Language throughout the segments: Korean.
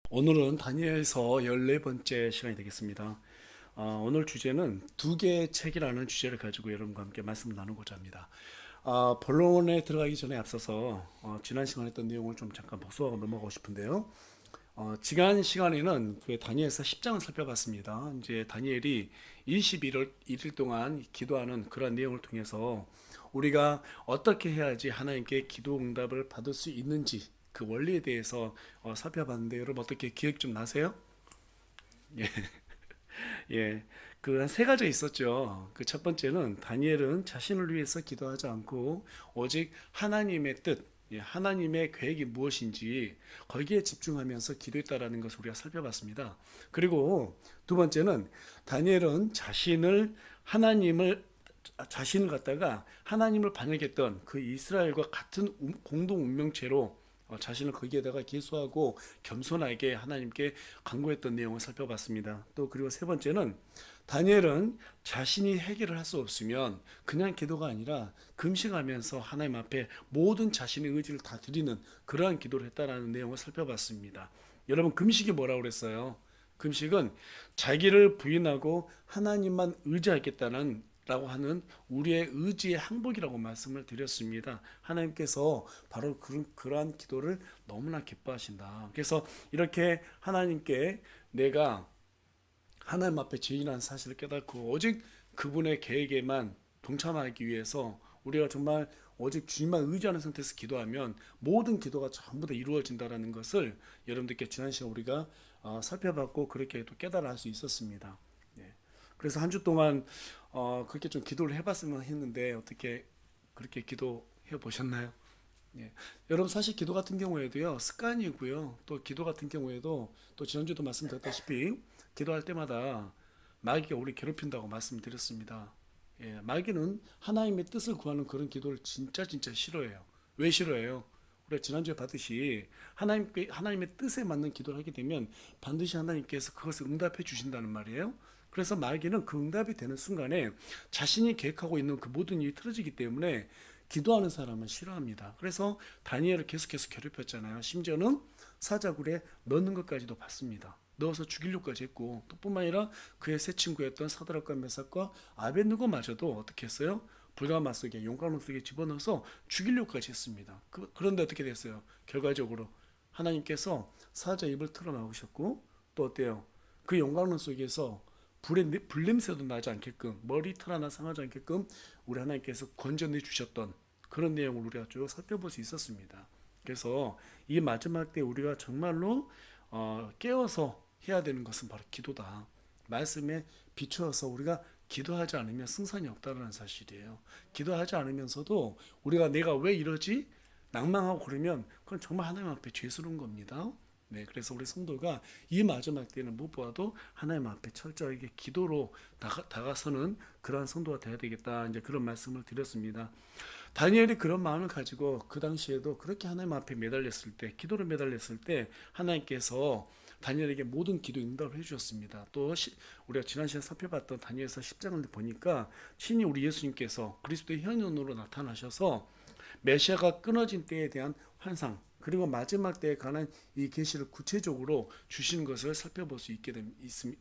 오늘은 다니엘서 14번째 시간이 되겠습니다. 오늘 주제는 두 개의 책이라는 주제를 가지고 여러분과 함께 말씀을 나누고자 합니다. 본론에 들어가기 전에 앞서서 지난 시간에 했던 내용을 좀 잠깐 복수하고 넘어가고 싶은데요. 지난 시간에는 그 다니엘서 10장을 살펴봤습니다. 이제 다니엘이 21일 동안 기도하는 그런 내용을 통해서 우리가 어떻게 해야지 하나님께 기도 응답을 받을 수 있는지 그 원리에 대해서 살펴봤는데 여러분 어떻게 기억 좀 나세요? 예, 예. 그 한 세 가지 있었죠. 그 첫 번째는 다니엘은 자신을 위해서 기도하지 않고 오직 하나님의 뜻, 하나님의 계획이 무엇인지 거기에 집중하면서 기도했다라는 것을 우리가 살펴봤습니다. 그리고 두 번째는 다니엘은 자신을 갖다가 하나님을 반역했던 그 이스라엘과 같은 공동 운명체로 자신을 거기에다가 계수하고 겸손하게 하나님께 간구했던 내용을 살펴봤습니다. 또 그리고 세 번째는 다니엘은 자신이 해결을 할 수 없으면 그냥 기도가 아니라 금식하면서 하나님 앞에 모든 자신의 의지를 다 드리는 그러한 기도를 했다라는 내용을 살펴봤습니다. 여러분 금식이 뭐라고 그랬어요? 금식은 자기를 부인하고 하나님만 의지하겠다는 라고 하는 우리의 의지의 항복이라고 말씀을 드렸습니다. 하나님께서 바로 그러한 기도를 너무나 기뻐하신다. 그래서 이렇게 하나님께 내가 하나님 앞에 죄인이라는 사실을 깨닫고 오직 그분의 계획에만 동참하기 위해서 우리가 정말 오직 주님만 의지하는 상태에서 기도하면 모든 기도가 전부 다 이루어진다는 것을 여러분들께 지난 시간 우리가 살펴봤고 그렇게 또 깨달아 할 수 있었습니다. 예. 그래서 한 주 동안 그렇게 좀 기도를 해봤으면 했는데 어떻게 그렇게 기도해 보셨나요? 예. 여러분 사실 기도 같은 경우에도요 습관이고요. 또 기도 같은 경우에도 또 지난주도 말씀드렸다시피 기도할 때마다 마귀가 우리 괴롭힌다고 말씀드렸습니다. 예, 마귀는 하나님의 뜻을 구하는 그런 기도를 진짜 싫어해요. 왜 싫어해요? 우리가 지난주에 봤듯이 하나님의 뜻에 맞는 기도를 하게 되면 반드시 하나님께서 그것을 응답해 주신다는 말이에요. 그래서 마귀는 그 응답이 되는 순간에 자신이 계획하고 있는 그 모든 일이 틀어지기 때문에 기도하는 사람은 싫어합니다. 그래서 다니엘을 계속해서 괴롭혔잖아요. 심지어는 사자굴에 넣는 것까지도 봤습니다. 넣어서 죽이려고까지 했고 또 뿐만 아니라 그의 세 친구였던 사드락과 메삭과 아벳느고마저도 어떻게 했어요? 불가마 속에 용광로 속에 집어넣어서 죽이려고까지 했습니다. 그런데 어떻게 됐어요? 결과적으로 하나님께서 사자 입을 털어나오셨고 또 어때요? 그 용광로 속에서 불의 불냄새도 나지 않게끔 머리털 하나 상하지 않게끔 우리 하나님께서 건져내 주셨던 그런 내용을 우리가 쭉 살펴볼 수 있었습니다. 그래서 이 마지막 때 우리가 정말로 깨어서 해야 되는 것은 바로 기도다. 말씀에 비추어서 우리가 기도하지 않으면 승산이 없다는 사실이에요. 기도하지 않으면서도 우리가 내가 왜 이러지? 낭망하고 그러면 그건 정말 하나님 앞에 죄스러운 겁니다. 네, 그래서 우리 성도가 이 마지막 때는 무엇보다도 하나님 앞에 철저하게 기도로 다가서는 그러한 성도가 되어야 되겠다. 이제 그런 말씀을 드렸습니다. 다니엘이 그런 마음을 가지고 그 당시에도 그렇게 하나님 앞에 매달렸을 때, 기도를 매달렸을 때 하나님께서 다니엘에게 모든 기도 응답을 해주셨습니다. 또 우리가 지난 시간에 살펴봤던 다니엘서 10장을 보니까 친히 우리 예수님께서 그리스도의 현현으로 나타나셔서 메시아가 끊어진 때에 대한 환상 그리고 마지막 때에 관한 이 계시를 구체적으로 주시는 것을 살펴볼 수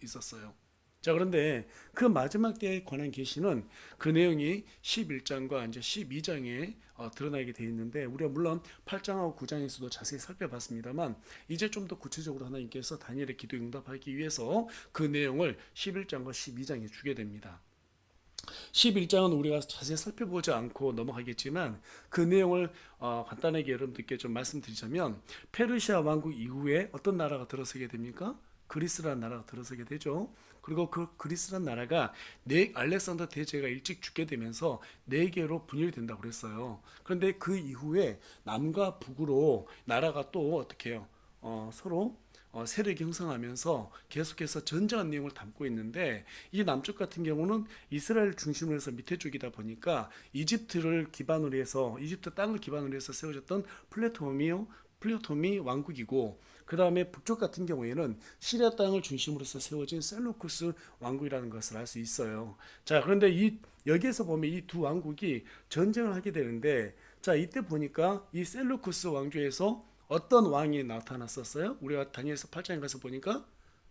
있었어요. 자, 그런데 그 마지막 때에 관한 계시는 그 내용이 11장과 이제 12장에 드러나게 되어 있는데 우리가 물론 8장하고 9장에서도 자세히 살펴봤습니다만 이제 좀 더 구체적으로 하나님께서 다니엘의 기도 응답하기 위해서 그 내용을 11장과 12장에 주게 됩니다. 11장은 우리가 자세히 살펴보지 않고 넘어가겠지만 그 내용을 간단하게 여러분들께 좀 말씀드리자면 페르시아 왕국 이후에 어떤 나라가 들어서게 됩니까? 그리스라는 나라가 들어서게 되죠. 그리고 그 그리스라는 나라가 알렉산더 대제가 일찍 죽게 되면서 네 개로 분열이 된다고 그랬어요. 그런데 그 이후에 남과 북으로 나라가 또 어떻게 해요? 서로 세력이 형성하면서 계속해서 전쟁한 내용을 담고 있는데 이 남쪽 같은 경우는 이스라엘 중심으로 해서 밑에 쪽이다 보니까 이집트 땅을 기반으로 해서 세워졌던 플레토미 왕국이고 그 다음에 북쪽 같은 경우에는 시리아 땅을 중심으로 해서 세워진 셀루쿠스 왕국이라는 것을 알 수 있어요. 자, 그런데 여기에서 보면 이 두 왕국이 전쟁을 하게 되는데 자, 이때 보니까 이 셀루쿠스 왕조에서 어떤 왕이 나타났었어요? 우리가 다니엘서 8장에 가서 보니까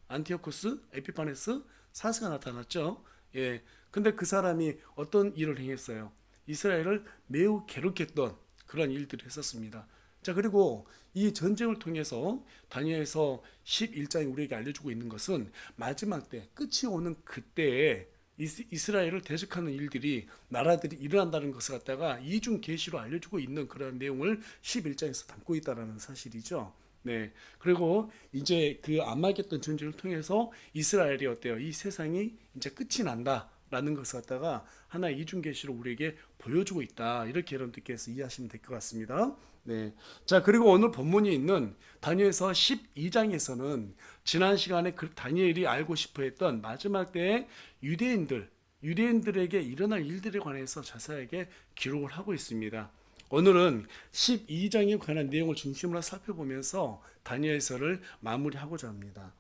안티오쿠스 에피파네스 4세가 나타났죠. 예. 근데 그 사람이 어떤 일을 행했어요? 이스라엘을 매우 괴롭혔던 그런 일들을 했었습니다. 자, 그리고 이 전쟁을 통해서 다니엘서 11장이 우리에게 알려주고 있는 것은 마지막 때 끝이 오는 그때에 이스라엘을 대적하는 일들이 나라들이 일어난다는 것을 갖다가 이중 계시로 알려주고 있는 그런 내용을 11장에서 담고 있다는 사실이죠. 네. 그리고 이제 그 아마겟돈 전쟁을 통해서 이스라엘이 어때요? 이 세상이 이제 끝이 난다라는 것을 갖다가 하나의 이중 계시로 우리에게 보여주고 있다. 이렇게 여러분들께서 이해하시면 될 것 같습니다. 네. 자, 그리고 오늘 본문이 있는 다니엘서 12장에서는 지난 시간에 그 다니엘이 알고 싶어 했던 마지막 때의 유대인들에게 일어날 일들에 관해서 자세하게 기록을 하고 있습니다. 오늘은 12장에 관한 내용을 중심으로 살펴보면서 다니엘서를 마무리하고자 합니다.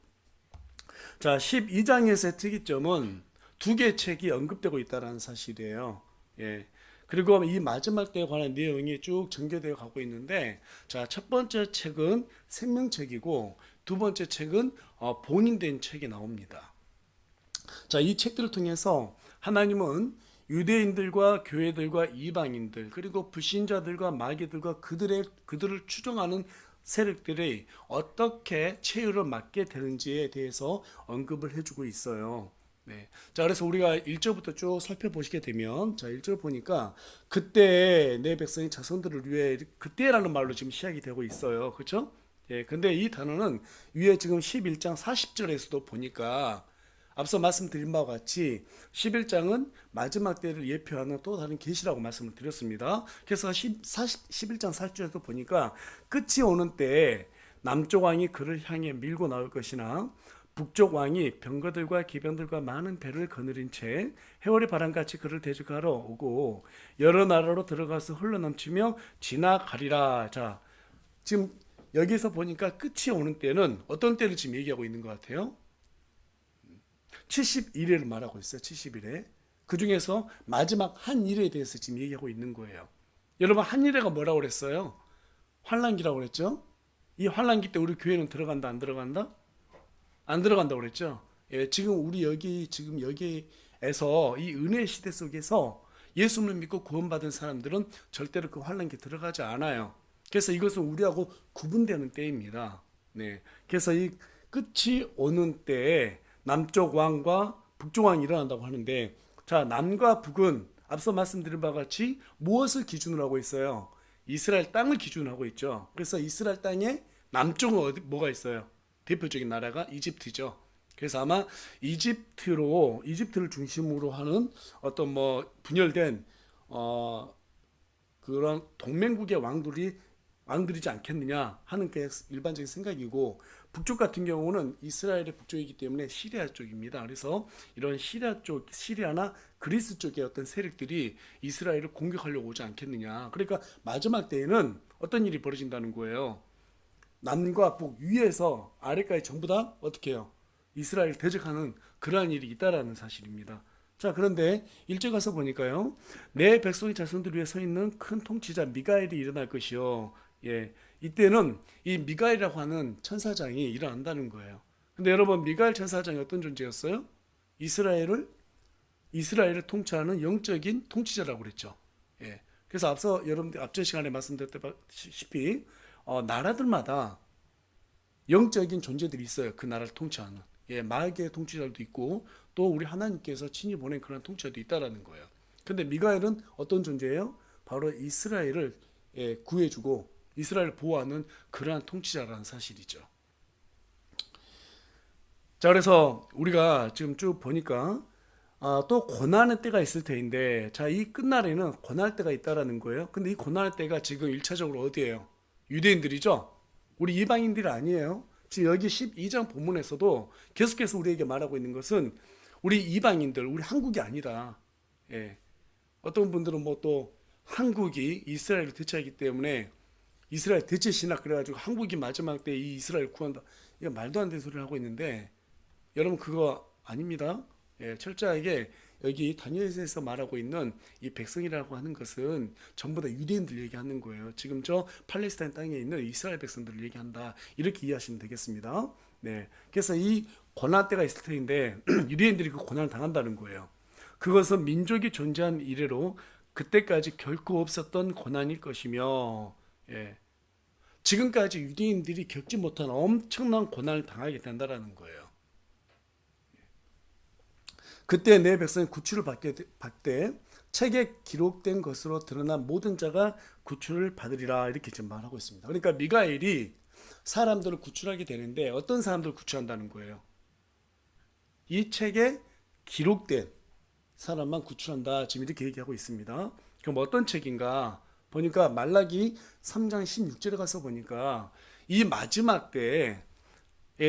자, 12장에서의 특이점은 두 개의 책이 언급되고 있다는 사실이에요. 예. 그리고 이 마지막 때에 관한 내용이 쭉 전개되어 가고 있는데, 자, 첫 번째 책은 생명책이고 두 번째 책은 본인된 책이 나옵니다. 자, 이 책들을 통해서 하나님은 유대인들과 교회들과 이방인들 그리고 불신자들과 마귀들과 그들을 추종하는 세력들이 어떻게 최후를 맞게 되는지에 대해서 언급을 해주고 있어요. 네. 자, 그래서 우리가 1절부터 쭉 살펴보시게 되면, 자, 1절 보니까 그때 내 백성이 자손들을 위해, 그때라는 말로 지금 시작이 되고 있어요. 그렇죠? 예. 근데 이 단어는 위에 지금 11장 40절에서도 보니까 앞서 말씀드린 바와 같이 11장은 마지막 때를 예표하는 또 다른 계시라고 말씀을 드렸습니다. 그래서 11장 40절에도 보니까 끝이 오는 때에 남쪽 왕이 그를 향해 밀고 나올 것이나 북쪽 왕이 병거들과 기병들과 많은 배를 거느린 채 해월의 바람같이 그를 대적하러 오고 여러 나라로 들어가서 흘러넘치며 지나가리라. 자, 지금 여기서 보니까 끝이 오는 때는 어떤 때를 지금 얘기하고 있는 것 같아요? 70일을 말하고 있어요. 70일에. 그 중에서 마지막 한 일에 대해서 지금 얘기하고 있는 거예요. 여러분, 한 일에가 뭐라고 그랬어요? 환란기라고 그랬죠? 이 환란기 때 우리 교회는 들어간다, 안 들어간다? 안 들어간다고 그랬죠? 예, 지금 우리 지금 여기에서 이 은혜의 시대 속에서 예수를 믿고 구원받은 사람들은 절대로 그 환란기에 들어가지 않아요. 그래서 이것은 우리하고 구분되는 때입니다. 네. 그래서 이 끝이 오는 때에 남쪽 왕과 북쪽 왕이 일어난다고 하는데, 자, 남과 북은 앞서 말씀드린 바와 같이 무엇을 기준으로 하고 있어요? 이스라엘 땅을 기준으로 하고 있죠. 그래서 이스라엘 땅에 남쪽은 뭐가 있어요? 대표적인 나라가 이집트죠. 그래서 아마 이집트를 중심으로 하는 어떤 분열된 그런 동맹국의 왕들이지 않겠느냐 하는 그 일반적인 생각이고, 북쪽 같은 경우는 이스라엘의 북쪽이기 때문에 시리아 쪽입니다. 그래서 이런 시리아나 그리스 쪽의 어떤 세력들이 이스라엘을 공격하려고 오지 않겠느냐. 그러니까 마지막 때에는 어떤 일이 벌어진다는 거예요. 남과 북 위에서 아래까지 전부 다 어떻게 해요? 이스라엘 대적하는 그러한 일이 있다라는 사실입니다. 자, 그런데 1절 가서 보니까요, 내 백성의 자손들 위에 서 있는 큰 통치자 미가엘이 일어날 것이요. 예, 이때는 이 미가엘이라고 하는 천사장이 일어난다는 거예요. 근데 여러분, 미가엘 천사장이 어떤 존재였어요? 이스라엘을 통치하는 영적인 통치자라고 그랬죠. 예, 그래서 여러분들 앞전 시간에 말씀드렸다시피 나라들마다 영적인 존재들이 있어요. 그 나라를 통치하는. 예, 마귀의 통치자도 있고 또 우리 하나님께서 친히 보낸 그런 통치자도 있다라는 거예요. 근데 미가엘은 어떤 존재예요? 바로 이스라엘을 구해주고 이스라엘을 보호하는 그러한 통치자라는 사실이죠. 자, 그래서 우리가 지금 쭉 보니까 또 고난의 때가 있을 테인데, 자, 이 끝날에는 고난의 때가 있다라는 거예요. 근데 이 고난의 때가 지금 1차적으로 어디예요? 유대인들이죠. 우리 이방인들이 아니에요. 지금 여기 12장 본문에서도 계속해서 우리에게 말하고 있는 것은 우리 이방인들, 우리 한국이 아니다. 예. 어떤 분들은 또 한국이 이스라엘을 대체하기 때문에 이스라엘 대체 신학 그래가지고 한국이 마지막 때 이 이스라엘 구한다. 이거 말도 안 되는 소리를 하고 있는데, 여러분 그거 아닙니다. 예, 철저하게 여기 다니엘서에서 말하고 있는 이 백성이라고 하는 것은 전부 다 유대인들 얘기하는 거예요. 지금 저 팔레스타인 땅에 있는 이스라엘 백성들을 얘기한다. 이렇게 이해하시면 되겠습니다. 네. 그래서 이 고난 때가 있을 터인데 유대인들이 그 고난을 당한다는 거예요. 그것은 민족이 존재한 이래로 그때까지 결코 없었던 고난일 것이며, 예. 지금까지 유대인들이 겪지 못한 엄청난 고난을 당하게 된다는 거예요. 그때 내 백성이 구출을 받되 책에 기록된 것으로 드러난 모든 자가 구출을 받으리라, 이렇게 지금 말하고 있습니다. 그러니까 미가엘이 사람들을 구출하게 되는데 어떤 사람들을 구출한다는 거예요? 이 책에 기록된 사람만 구출한다, 지금 이렇게 얘기하고 있습니다. 그럼 어떤 책인가 보니까 말라기 3장 16절에 가서 보니까 이 마지막 때에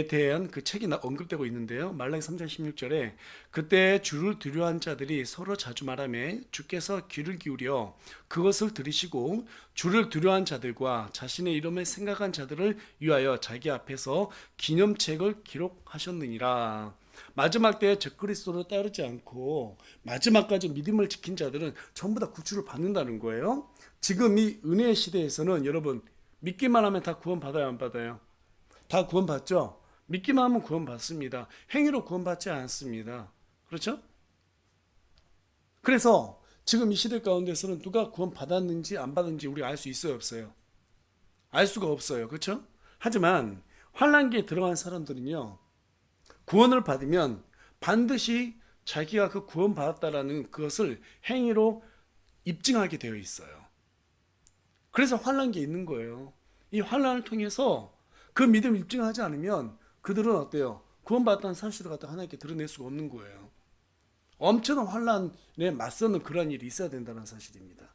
대한 그 책이 언급되고 있는데요. 말라기 3장 16절에 그때 주를 두려워한 자들이 서로 자주 말하며 주께서 귀를 기울여 그것을 들으시고 주를 두려워한 자들과 자신의 이름을 생각한 자들을 위하여 자기 앞에서 기념책을 기록하셨느니라. 마지막 때에 적그리스도를 따르지 않고 마지막까지 믿음을 지킨 자들은 전부 다 구출을 받는다는 거예요. 지금 이 은혜의 시대에서는 여러분 믿기만 하면 다 구원받아요, 안 받아요? 다 구원받죠? 믿기만 하면 구원받습니다. 행위로 구원받지 않습니다. 그렇죠? 그래서 지금 이 시대 가운데서는 누가 구원받았는지 안 받았는지 우리가 알 수 있어요, 없어요? 알 수가 없어요. 그렇죠? 하지만 환난기에 들어간 사람들은요, 구원을 받으면 반드시 자기가 그 구원받았다라는 그것을 행위로 입증하게 되어 있어요. 그래서 환난기에 있는 거예요. 이 환난을 통해서 그 믿음을 입증하지 않으면 그들은 어때요? 구원받았다는 사실을 갖다 하나님께 드러낼 수가 없는 거예요. 엄청난 환난에 맞서는 그런 일이 있어야 된다는 사실입니다.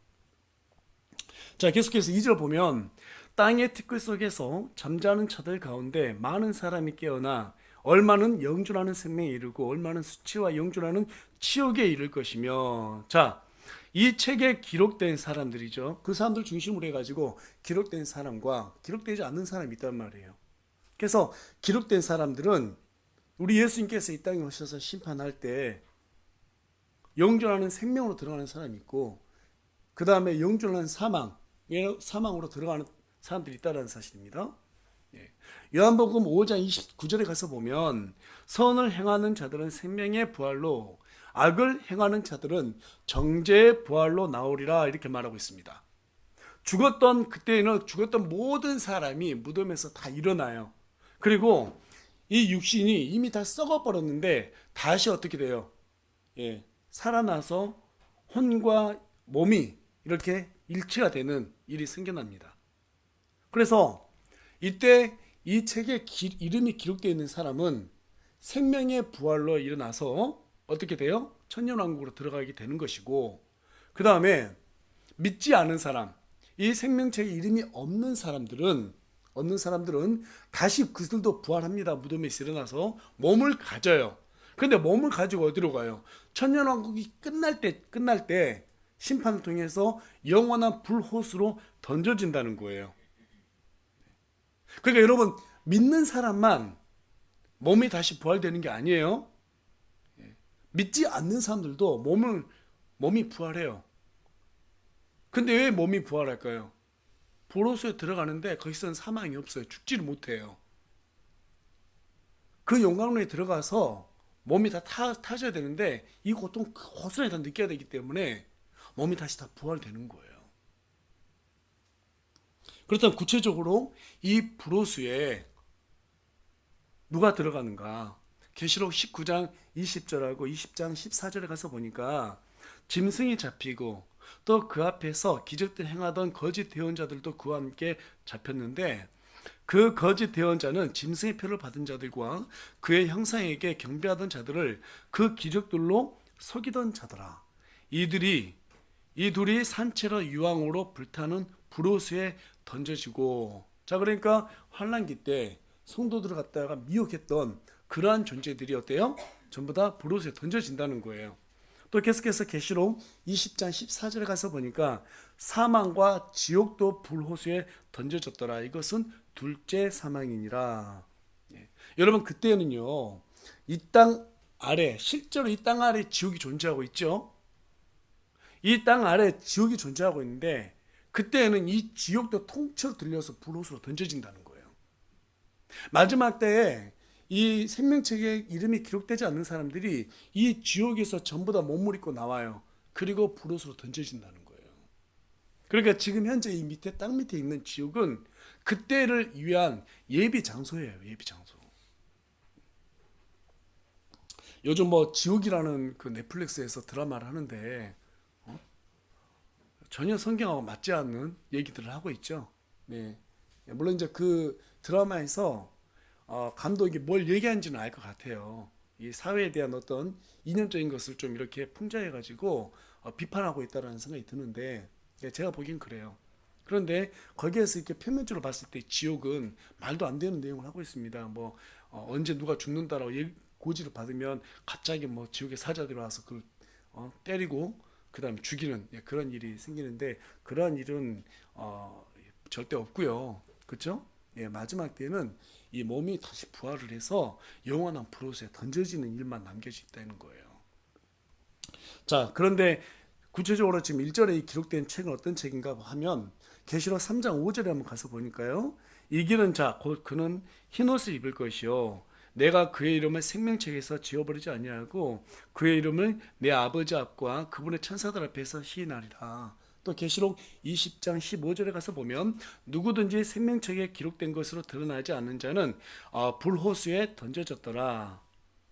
자, 계속해서 2절 보면 땅의 티끌 속에서 잠자는 자들 가운데 많은 사람이 깨어나 얼마는 영존하는 생명에 이르고 얼마는 수치와 영존하는 치욕에 이를 것이며. 자, 이 책에 기록된 사람들이죠. 그 사람들 중심으로 해가지고 기록된 사람과 기록되지 않는 사람이 있단 말이에요. 그래서 기록된 사람들은 우리 예수님께서 이 땅에 오셔서 심판할 때 영존하는 생명으로 들어가는 사람이 있고, 그 다음에 영존하는 사망으로 들어가는 사람들이 있다는 사실입니다. 요한복음 5장 29절에 가서 보면 선을 행하는 자들은 생명의 부활로, 악을 행하는 자들은 정죄의 부활로 나오리라, 이렇게 말하고 있습니다. 그때에는 죽었던 모든 사람이 무덤에서 다 일어나요. 그리고 이 육신이 이미 다 썩어버렸는데 다시 어떻게 돼요? 살아나서 혼과 몸이 이렇게 일치가 되는 일이 생겨납니다. 그래서 이때 이 책에 이름이 기록되어 있는 사람은 생명의 부활로 일어나서 어떻게 돼요? 천년왕국으로 들어가게 되는 것이고, 그 다음에 믿지 않은 사람, 이 생명책에 이름이 없는 사람들은 다시 그들도 부활합니다. 무덤에서 일어나서 몸을 가져요. 근데 몸을 가지고 어디로 가요? 천년왕국이 끝날 때 심판을 통해서 영원한 불호수로 던져진다는 거예요. 그러니까 여러분, 믿는 사람만 몸이 다시 부활되는 게 아니에요. 믿지 않는 사람들도 몸이 부활해요. 근데 왜 몸이 부활할까요? 불호수에 들어가는데 거기서는 사망이 없어요. 죽지를 못해요. 그 용광로에 들어가서 몸이 다 타져야 되는데 이 고통 고스란히 다 느껴야 되기 때문에 몸이 다시 다 부활되는 거예요. 그렇다면 구체적으로 이 불호수에 누가 들어가는가? 계시록 19장 20절하고 20장 14절에 가서 보니까 짐승이 잡히고 또 그 앞에서 기적들 행하던 거짓 대언자들도 그와 함께 잡혔는데, 그 거짓 대언자는 짐승의 표를 받은 자들과 그의 형상에게 경배하던 자들을 그 기적들로 속이던 자더라. 이 둘이 산채로 유황으로 불타는 불호수에 던져지고. 자, 그러니까 환난기 때 성도들을 갖다가 미혹했던 그러한 존재들이 어때요? 전부 다 불호수에 던져진다는 거예요. 또 계속해서 계시록 20장 14절에 가서 보니까 사망과 지옥도 불호수에 던져졌더라. 이것은 둘째 사망이니라. 여러분, 그때는요, 이 땅 아래, 실제로 이 땅 아래 지옥이 존재하고 있죠. 이 땅 아래 지옥이 존재하고 있는데 그때에는 이 지옥도 통째로 들려서 불옷으로 던져진다는 거예요. 마지막 때에 이 생명책에 이름이 기록되지 않는 사람들이 이 지옥에서 전부 다 몸을 입고 나와요. 그리고 불옷으로 던져진다는 거예요. 그러니까 지금 현재 이 밑에 땅 밑에 있는 지옥은 그때를 위한 예비 장소예요. 예비 장소. 요즘 뭐 지옥이라는 그 넷플릭스에서 드라마를 하는데 전혀 성경하고 맞지 않는 얘기들을 하고 있죠. 네. 물론 이제 그 드라마에서 감독이 뭘 얘기하는지는 알 것 같아요. 이 사회에 대한 어떤 이념적인 것을 좀 이렇게 풍자해 가지고 비판하고 있다라는 생각이 드는데 제가 보기엔 그래요. 그런데 거기에서 이렇게 표면적으로 봤을 때 지옥은 말도 안 되는 내용을 하고 있습니다. 뭐 언제 누가 죽는다라고 고지를 받으면 갑자기 뭐 지옥의 사자들이 와서 그걸 때리고 그다음에 죽이는 그런 일이 생기는데 그러한 일은 절대 없고요. 그렇죠? 예, 마지막 때는 이 몸이 다시 부활을 해서 영원한 불옷에 던져지는 일만 남겨져 있다는 거예요. 자, 그런데 구체적으로 지금 1절에 기록된 책은 어떤 책인가 하면 계시록 3장 5절에 한번 가서 보니까요. 이기는 자 곧 그는 흰옷을 입을 것이요 내가 그의 이름을 생명책에서 지워버리지 아니하고 그의 이름을 내 아버지 앞과 그분의 천사들 앞에서 시인하리라. 또 계시록 20장 15절에 가서 보면 누구든지 생명책에 기록된 것으로 드러나지 않는 자는 불호수에 던져졌더라.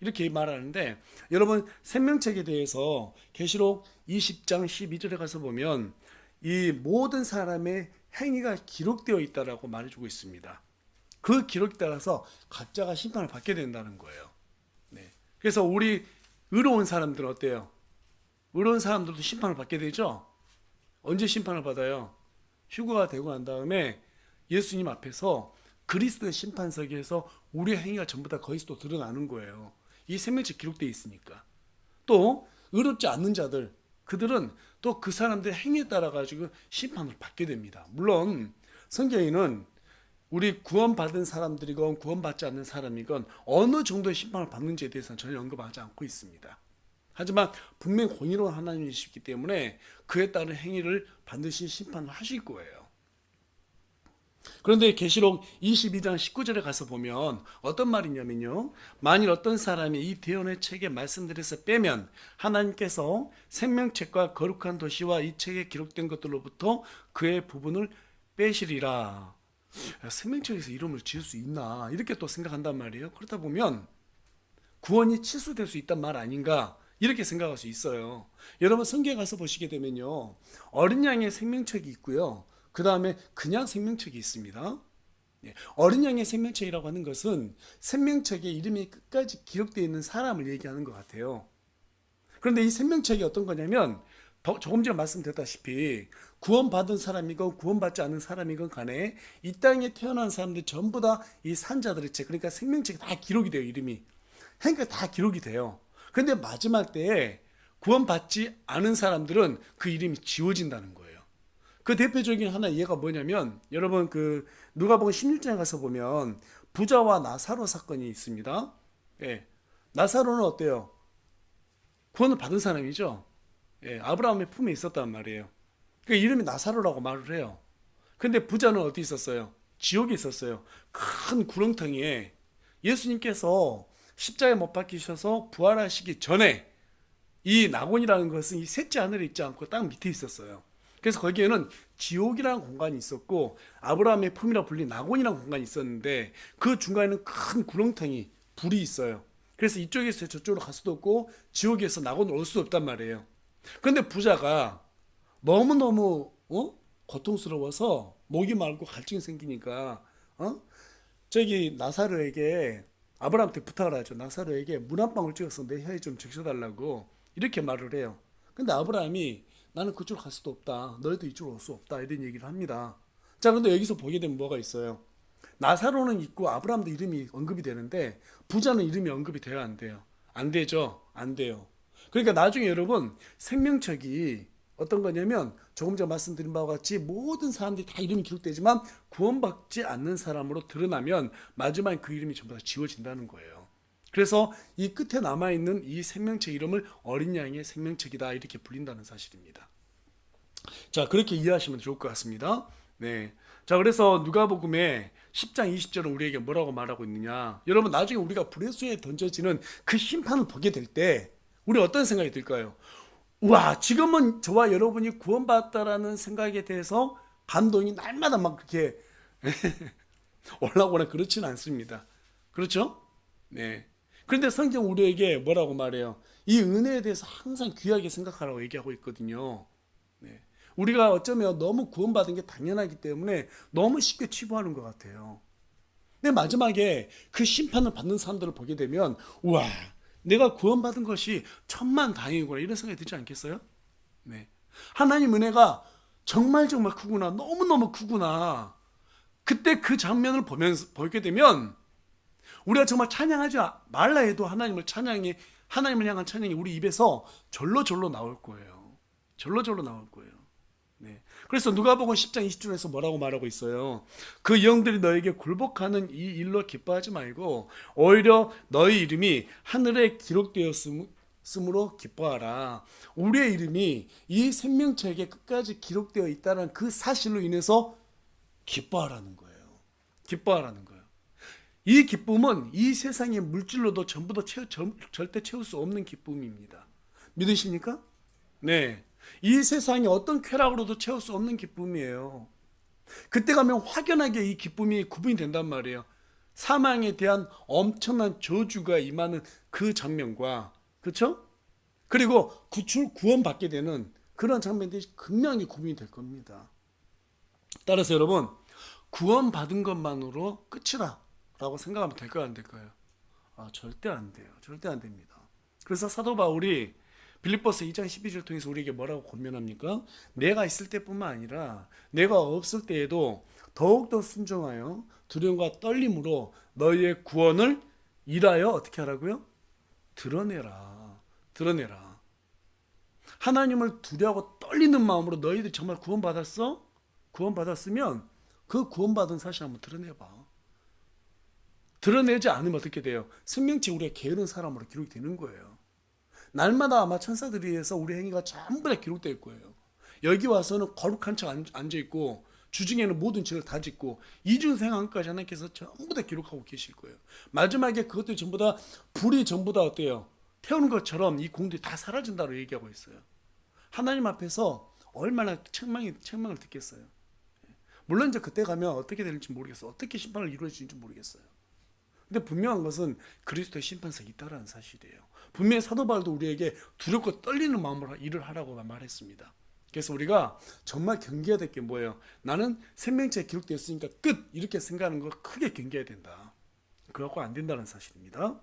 이렇게 말하는데 여러분 생명책에 대해서 계시록 20장 12절에 가서 보면 이 모든 사람의 행위가 기록되어 있다라고 말해주고 있습니다. 그 기록에 따라서 각자가 심판을 받게 된다는 거예요. 네. 그래서 우리 의로운 사람들은 어때요? 의로운 사람들도 심판을 받게 되죠? 언제 심판을 받아요? 휴거가 되고 난 다음에 예수님 앞에서 그리스도의 심판석에서 우리의 행위가 전부 다 거기서 또 드러나는 거예요. 이 생명책 기록되어 있으니까. 또 의롭지 않는 자들, 그들은 또 그 사람들의 행위에 따라 가지고 심판을 받게 됩니다. 물론 성경에는 우리 구원받은 사람들이건 구원받지 않는 사람이건 어느 정도의 심판을 받는지에 대해서는 전혀 언급하지 않고 있습니다. 하지만 분명히 공의로운 하나님이시기 때문에 그에 따른 행위를 반드시 심판을 하실 거예요. 그런데 계시록 22장 19절에 가서 보면 어떤 말이냐면요. 만일 어떤 사람이 이 대언의 책의 말씀들에서 빼면 하나님께서 생명책과 거룩한 도시와 이 책에 기록된 것들로부터 그의 부분을 빼시리라. 생명책에서 이름을 지을 수 있나 이렇게 또 생각한단 말이에요. 그렇다 보면 구원이 취소될 수 있단 말 아닌가 이렇게 생각할 수 있어요. 여러분 성경에 가서 보시게 되면요. 어린 양의 생명책이 있고요. 그 다음에 그냥 생명책이 있습니다. 어린 양의 생명책이라고 하는 것은 생명책에 이름이 끝까지 기록되어 있는 사람을 얘기하는 것 같아요. 그런데 이 생명책이 어떤 거냐면 조금 전에 말씀드렸다시피 구원받은 사람이건 구원받지 않은 사람이건 간에 이 땅에 태어난 사람들 전부 다 이 산자들의 책, 그러니까 생명책에 다 기록이 돼요. 이름이. 그러니까 다 기록이 돼요. 그런데 마지막 때에 구원받지 않은 사람들은 그 이름이 지워진다는 거예요. 그 대표적인 하나 예가 뭐냐면 여러분 그 누가복음 16장에 가서 보면 부자와 나사로 사건이 있습니다. 예. 나사로는 어때요? 구원을 받은 사람이죠. 예, 아브라함의 품에 있었단 말이에요. 그 이름이 나사로라고 말을 해요. 근데 부자는 어디 있었어요? 지옥에 있었어요. 큰 구렁텅이에 예수님께서 십자가에 못 박히셔서 부활하시기 전에 이 낙원이라는 것은 이 셋째 하늘에 있지 않고 땅 밑에 있었어요. 그래서 거기에는 지옥이라는 공간이 있었고 아브라함의 품이라 불린 낙원이라는 공간이 있었는데 그 중간에는 큰 구렁텅이 불이 있어요. 그래서 이쪽에서 저쪽으로 갈 수도 없고 지옥에서 낙원으로 올 수도 없단 말이에요. 그런데 부자가 너무너무 고통스러워서 목이 마르고 갈증이 생기니까 저기 나사로에게 아브라함한테 부탁을 하죠. 나사로에게 물 한 방울 찍어서 내 혀에 좀 적셔달라고 이렇게 말을 해요. 근데 아브라함이 나는 그쪽으로 갈 수도 없다. 너희도 이쪽으로 올 수 없다. 이런 얘기를 합니다. 자, 그런데 여기서 보게 되면 뭐가 있어요? 나사로는 있고 아브라함도 이름이 언급이 되는데 부자는 이름이 언급이 돼야 안 돼요? 안 되죠? 안 돼요. 그러니까 나중에 여러분 생명책이 어떤 거냐면 조금 전에 말씀드린 바와 같이 모든 사람들이 다 이름이 기록되지만 구원받지 않는 사람으로 드러나면 마지막에 그 이름이 전부 다 지워진다는 거예요. 그래서 이 끝에 남아있는 이 생명체 이름을 어린 양의 생명책이다 이렇게 불린다는 사실입니다. 자, 그렇게 이해하시면 좋을 것 같습니다. 네. 자, 그래서 누가복음에 10장 20절은 우리에게 뭐라고 말하고 있느냐? 여러분, 나중에 우리가 불의 수에 던져지는 그 심판을 보게 될 때 우리 어떤 생각이 들까요? 우와, 지금은 저와 여러분이 구원받았다라는 생각에 대해서 감동이 날마다 막 그렇게 올라오거나 그렇지는 않습니다. 그렇죠? 네. 그런데 성경 우리에게 뭐라고 말해요? 이 은혜에 대해서 항상 귀하게 생각하라고 얘기하고 있거든요. 네. 우리가 어쩌면 너무 구원받은 게 당연하기 때문에 너무 쉽게 치부하는 것 같아요. 근데 마지막에 그 심판을 받는 사람들을 보게 되면 우와, 내가 구원받은 것이 천만다행이구나 이런 생각이 들지 않겠어요? 네. 하나님 은혜가 정말 정말 크구나, 너무너무 크구나. 그때 그 장면을 보게 되면 우리가 정말 찬양하지 말라 해도 하나님을 향한 찬양이 우리 입에서 절로 나올 거예요. 절로 나올 거예요. 네. 그래서 누가복음 10장 20절에서 뭐라고 말하고 있어요? 그 영들이 너에게 굴복하는 이 일로 기뻐하지 말고 오히려 너희 이름이 하늘에 기록되었으므로 기뻐하라. 우리의 이름이 이 생명책에 끝까지 기록되어 있다는 그 사실로 인해서 기뻐하라는 거예요. 기뻐하라는 거예요. 이 기쁨은 이 세상의 물질로도 전부 다 절대 채울 수 없는 기쁨입니다. 믿으십니까? 네. 이 세상의 어떤 쾌락으로도 채울 수 없는 기쁨이에요. 그때 가면 확연하게 이 기쁨이 구분이 된단 말이에요. 사망에 대한 엄청난 저주가 임하는 그 장면과, 그렇죠? 그리고 구원받게 되는 그런 장면들이 극명히 구분이 될 겁니다. 따라서 여러분, 구원받은 것만으로 끝이다 라고 생각하면 될까요, 안 될까요? 절대 안 돼요. 절대 안 됩니다. 그래서 사도 바울이 빌립보서 2장 12절 통해서 우리에게 뭐라고 권면합니까? 내가 있을 때뿐만 아니라 내가 없을 때에도 더욱더 순종하여 두려움과 떨림으로 너희의 구원을 일하여 어떻게 하라고요? 드러내라. 드러내라. 하나님을 두려워하고 떨리는 마음으로 너희들이 정말 구원받았어? 구원받았으면 그 구원받은 사실 한번 드러내봐. 드러내지 않으면 어떻게 돼요? 생명체 우리가 게으른 사람으로 기록이 되는 거예요. 날마다 아마 천사들에 의해서 우리 행위가 전부 다 기록될 거예요. 여기 와서는 거룩한 척 앉아있고 주중에는 모든 죄를 다 짓고 이중생한까지 하나님께서 전부 다 기록하고 계실 거예요. 마지막에 그것들이 전부 다 불이 전부 다 어때요? 태우는 것처럼 이 공들이 다 사라진다고 얘기하고 있어요. 하나님 앞에서 얼마나 책망을 듣겠어요. 물론 이제 그때 가면 어떻게 될지 모르겠어요. 어떻게 심판을 이루어질지 모르겠어요. 근데 분명한 것은 그리스도의 심판석이 있다는 사실이에요. 분명히 사도 바울도 우리에게 두렵고 떨리는 마음으로 일을 하라고 말했습니다. 그래서 우리가 정말 경계해야 될 게 뭐예요? 나는 생명체에 기록되었으니까 끝! 이렇게 생각하는 거 크게 경계해야 된다. 그래갖고 안 된다는 사실입니다.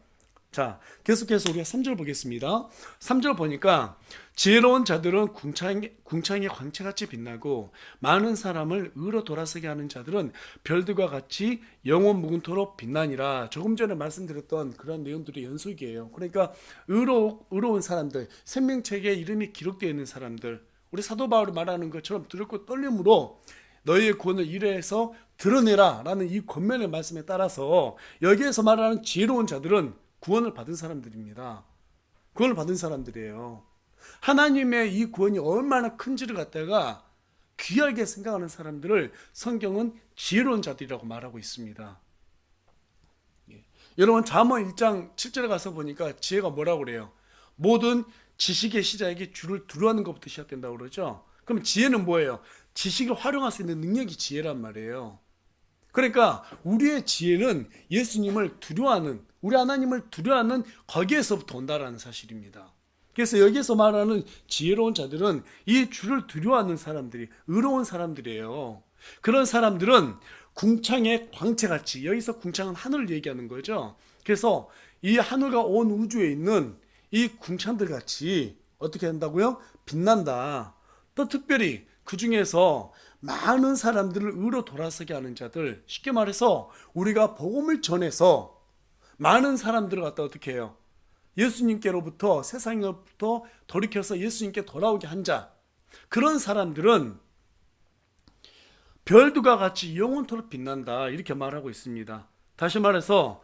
자, 계속해서 우리가 3절 보겠습니다. 3절 보니까 지혜로운 자들은 궁창의 광채같이 빛나고 많은 사람을 의로 돌아서게 하는 자들은 별들과 같이 영원 무궁토록 빛나니라. 조금 전에 말씀드렸던 그런 내용들의 연속이에요. 그러니까 의로운 사람들, 생명책에 이름이 기록되어 있는 사람들, 우리 사도 바울이 말하는 것처럼 두렵고 떨림으로 너희의 구원을 일해서 드러내라 라는 이 권면의 말씀에 따라서 여기에서 말하는 지혜로운 자들은 구원을 받은 사람들입니다. 구원을 받은 사람들이에요. 하나님의 이 구원이 얼마나 큰지를 갖다가 귀하게 생각하는 사람들을 성경은 지혜로운 자들이라고 말하고 있습니다. 여러분 잠언 1장 7절에 가서 보니까 지혜가 뭐라고 그래요? 모든 지식의 시작이 주를 두려워하는 것부터 시작된다고 그러죠. 그럼 지혜는 뭐예요? 지식을 활용할 수 있는 능력이 지혜란 말이에요. 그러니까 우리의 지혜는 예수님을 두려워하는, 우리 하나님을 두려워하는 거기에서부터 온다라는 사실입니다. 그래서 여기에서 말하는 지혜로운 자들은 이 주를 두려워하는 사람들이, 의로운 사람들이에요. 그런 사람들은 궁창의 광채같이, 여기서 궁창은 하늘을 얘기하는 거죠. 그래서 이 하늘과 온 우주에 있는 이 궁창들 같이 어떻게 한다고요? 빛난다. 또 특별히 그 중에서 많은 사람들을 의로 돌아서게 하는 자들, 쉽게 말해서 우리가 복음을 전해서 많은 사람들을 갖다 어떻게 해요? 예수님께로부터, 세상으로부터 돌이켜서 예수님께 돌아오게 한 자, 그런 사람들은 별들과 같이 영원토록 빛난다 이렇게 말하고 있습니다. 다시 말해서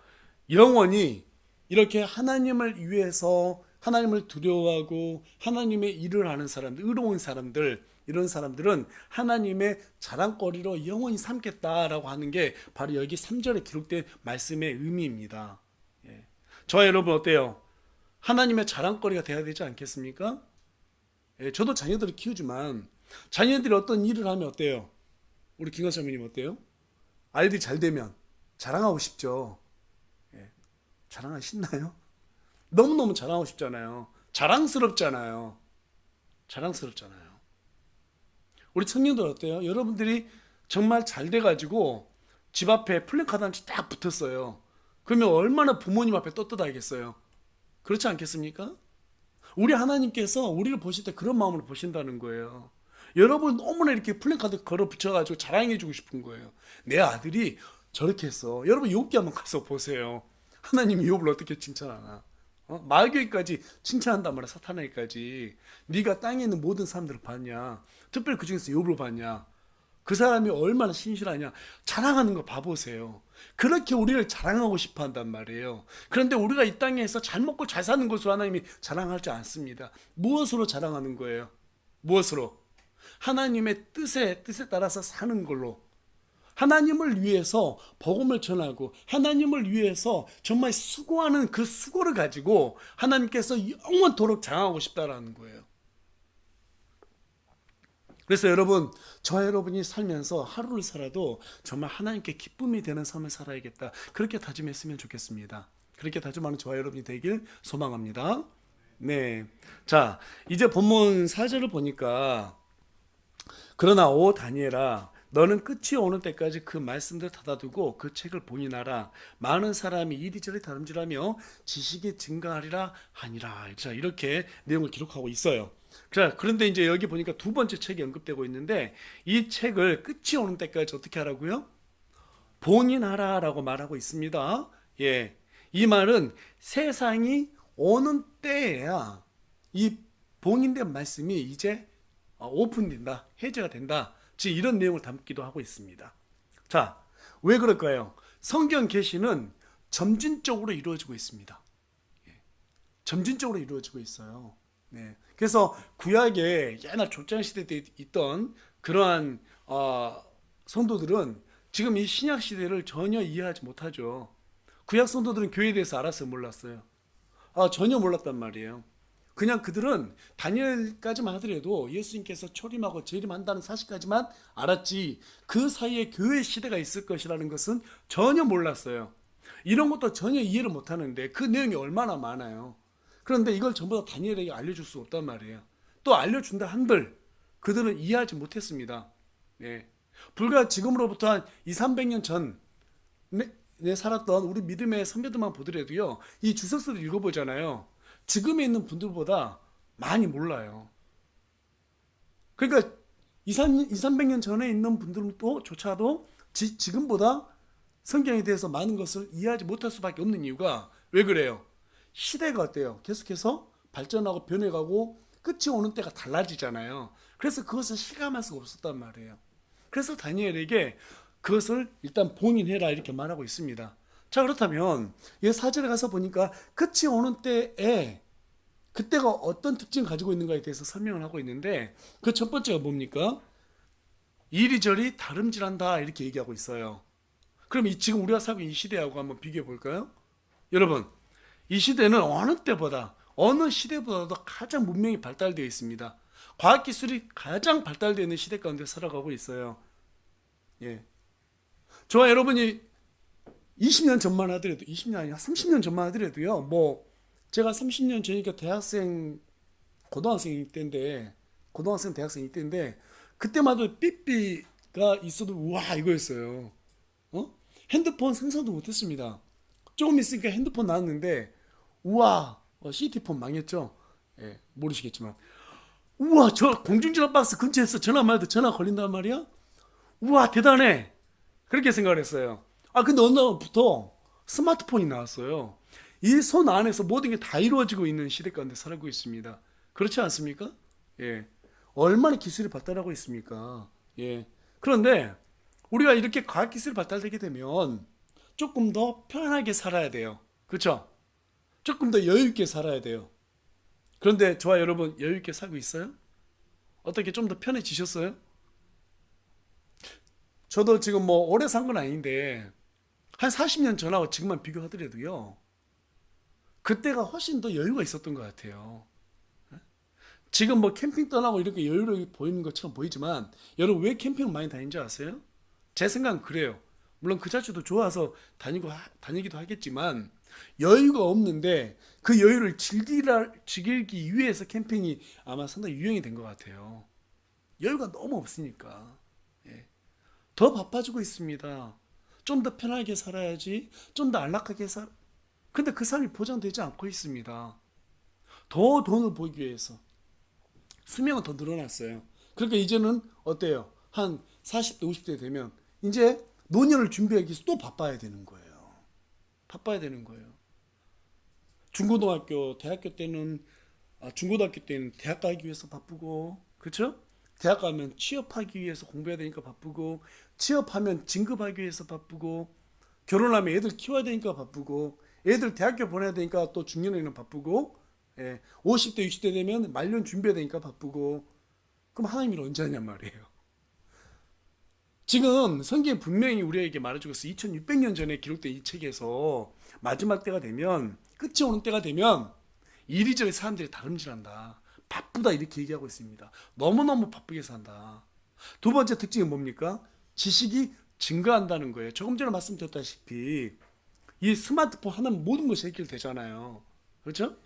영원히 이렇게 하나님을 위해서 하나님을 두려워하고 하나님의 일을 하는 사람들, 의로운 사람들, 이런 사람들은 하나님의 자랑거리로 영원히 삼겠다라고 하는 게 바로 여기 3절에 기록된 말씀의 의미입니다. 예. 저와 여러분 어때요? 하나님의 자랑거리가 돼야 되지 않겠습니까? 예, 저도 자녀들을 키우지만 자녀들이 어떤 일을 하면 어때요? 우리 김관사모님 어때요? 아이들이 잘 되면 자랑하고 싶죠. 예, 자랑하기 신나요? 너무너무 자랑하고 싶잖아요. 자랑스럽잖아요. 자랑스럽잖아요. 우리 청년들 어때요? 여러분들이 정말 잘 돼가지고 집 앞에 플래카드 한 장 딱 붙었어요. 그러면 얼마나 부모님 앞에 떳떳하겠어요. 그렇지 않겠습니까? 우리 하나님께서 우리를 보실 때 그런 마음으로 보신다는 거예요. 여러분 너무나 이렇게 플래카드 걸어 붙여가지고 자랑해주고 싶은 거예요. 내 아들이 저렇게 했어. 여러분 욥기 한번 가서 보세요. 하나님이 욥을 어떻게 칭찬하나. 마귀까지 칭찬한단 말이야. 사탄에게까지. 네가 땅에 있는 모든 사람들을 봤냐. 특별히 그 중에서 욥을 봤냐. 그 사람이 얼마나 신실하냐. 자랑하는 거 봐보세요. 그렇게 우리를 자랑하고 싶어 한단 말이에요. 그런데 우리가 이 땅에서 잘 먹고 잘 사는 것으로 하나님이 자랑하지 않습니다. 무엇으로 자랑하는 거예요? 무엇으로? 하나님의 뜻에 따라서 사는 걸로. 하나님을 위해서 복음을 전하고 하나님을 위해서 정말 수고하는 그 수고를 가지고 하나님께서 영원토록 자랑하고 싶다라는 거예요. 그래서 여러분, 저와 여러분이 살면서 하루를 살아도 정말 하나님께 기쁨이 되는 삶을 살아야겠다. 그렇게 다짐했으면 좋겠습니다. 그렇게 다짐하는 저와 여러분이 되길 소망합니다. 네. 자, 이제 본문 4절을 보니까 그러나 오 다니엘아 너는 끝이 오는 때까지 그 말씀들을 닫아두고 그 책을 본인하라. 많은 사람이 이리저리 다름질하며 지식이 증가하리라 하니라. 자, 이렇게 내용을 기록하고 있어요. 자, 그런데 이제 여기 보니까 두 번째 책이 언급되고 있는데 이 책을 끝이 오는 때까지 어떻게 하라고요? 본인하라라고 말하고 있습니다. 예, 이 말은 세상이 오는 때에야 이 봉인된 말씀이 이제 오픈된다, 해제가 된다. 즉 이런 내용을 담기도 하고 있습니다. 자, 왜 그럴까요? 성경 계시는 점진적으로 이루어지고 있습니다. 점진적으로 이루어지고 있어요. 네. 그래서 구약의 옛날 족장 시대 때 있던 그러한 성도들은 지금 이 신약 시대를 전혀 이해하지 못하죠. 구약 성도들은 교회에 대해서 알았어요, 몰랐어요? 전혀 몰랐단 말이에요. 그냥 그들은 다니엘까지만 하더라도 예수님께서 초림하고 재림한다는 사실까지만 알았지 그 사이에 교회 시대가 있을 것이라는 것은 전혀 몰랐어요. 이런 것도 전혀 이해를 못하는데 그 내용이 얼마나 많아요. 그런데 이걸 전부 다 다니엘에게 알려줄 수 없단 말이에요. 또 알려준다 한들 그들은 이해하지 못했습니다. 네. 불과 지금으로부터 한 200~300년 전 살았던 우리 믿음의 선배들만 보더라도요, 이 주석서를 읽어보잖아요. 지금에 있는 분들보다 많이 몰라요. 그러니까 200~300년 전에 있는 분들도 조차도 지금보다 성경에 대해서 많은 것을 이해하지 못할 수밖에 없는 이유가 왜 그래요? 시대가 어때요? 계속해서 발전하고 변해가고 끝이 오는 때가 달라지잖아요. 그래서 그것을 실감할 수가 없었단 말이에요. 그래서 다니엘에게 그것을 일단 봉인해라 이렇게 말하고 있습니다. 자, 그렇다면 이 4절에 가서 보니까 끝이 오는 때에 그때가 어떤 특징을 가지고 있는가에 대해서 설명을 하고 있는데 그 첫 번째가 뭡니까? 이리저리 다름질한다 이렇게 얘기하고 있어요. 그럼 지금 우리가 살고 있는 이 시대하고 한번 비교해 볼까요? 여러분, 이 시대는 어느 시대보다도 가장 문명이 발달되어 있습니다. 과학기술이 가장 발달되어 있는 시대 가운데 살아가고 있어요. 예. 저와 여러분이 20년 전만 하더라도 20년 아니야 30년 전만 하더라도요, 뭐 제가 30년 전이니까 고등학생 대학생 때인데 그때만 해도 삐삐가 있어도 우와 이거였어요. 핸드폰 생산도 못했습니다. 조금 있으니까 핸드폰 나왔는데 우와, CT폰 망했죠. 예, 모르시겠지만 우와, 저 공중전화 박스 근처에서 전화만 해도 전화 걸린단 말이야. 우와, 대단해. 그렇게 생각을 했어요. 근데 어느 날부터 스마트폰이 나왔어요. 이 손 안에서 모든 게 다 이루어지고 있는 시대 가운데 살고 있습니다. 그렇지 않습니까? 예. 얼마나 기술이 발달하고 있습니까? 예. 그런데 우리가 이렇게 과학기술이 발달되게 되면 조금 더 편안하게 살아야 돼요. 그렇죠? 조금 더 여유 있게 살아야 돼요. 그런데 저와 여러분 여유 있게 살고 있어요? 어떻게 좀 더 편해지셨어요? 저도 지금 뭐 오래 산 건 아닌데 한 40년 전하고 지금만 비교하더라도요. 그때가 훨씬 더 여유가 있었던 것 같아요. 지금 뭐 캠핑 떠나고 이렇게 여유롭게 보이는 것처럼 보이지만 여러분 왜 캠핑을 많이 다니는지 아세요? 제 생각은 그래요. 물론 그 자체도 좋아서 다니기도 하겠지만 여유가 없는데 그 여유를 즐기기 위해서 캠핑이 아마 상당히 유행이 된 것 같아요. 여유가 너무 없으니까. 예. 더 바빠지고 있습니다. 좀 더 편하게 살아야지. 좀 더 안락하게 근데 그 삶이 보장되지 않고 있습니다. 더 돈을 벌기 위해서. 수명은 더 늘어났어요. 그러니까 이제는 어때요? 한 40대, 50대 되면 이제 노년을 준비하기 위해서 또 바빠야 되는 거예요. 바빠야 되는 거예요. 중고등학교, 대학교 때는 중고등학교 때는 대학 가기 위해서 바쁘고, 그렇죠? 대학 가면 취업하기 위해서 공부해야 되니까 바쁘고, 취업하면 진급하기 위해서 바쁘고, 결혼하면 애들 키워야 되니까 바쁘고, 애들 대학교 보내야 되니까 또 중년에는 바쁘고, 예, 50대, 60대 되면 말년 준비해야 되니까 바쁘고, 그럼 하나님 일 언제 하냔 말이에요. 지금 성경이 분명히 우리에게 말해주고 있어. 2600년 전에 기록된 이 책에서 마지막 때가 되면, 끝이 오는 때가 되면 이리저리 사람들이 다름질한다. 바쁘다 이렇게 얘기하고 있습니다. 너무너무 바쁘게 산다. 두 번째 특징은 뭡니까? 지식이 증가한다는 거예요. 조금 전에 말씀드렸다시피 이 스마트폰 하나면 모든 것이 해결되잖아요. 그렇죠?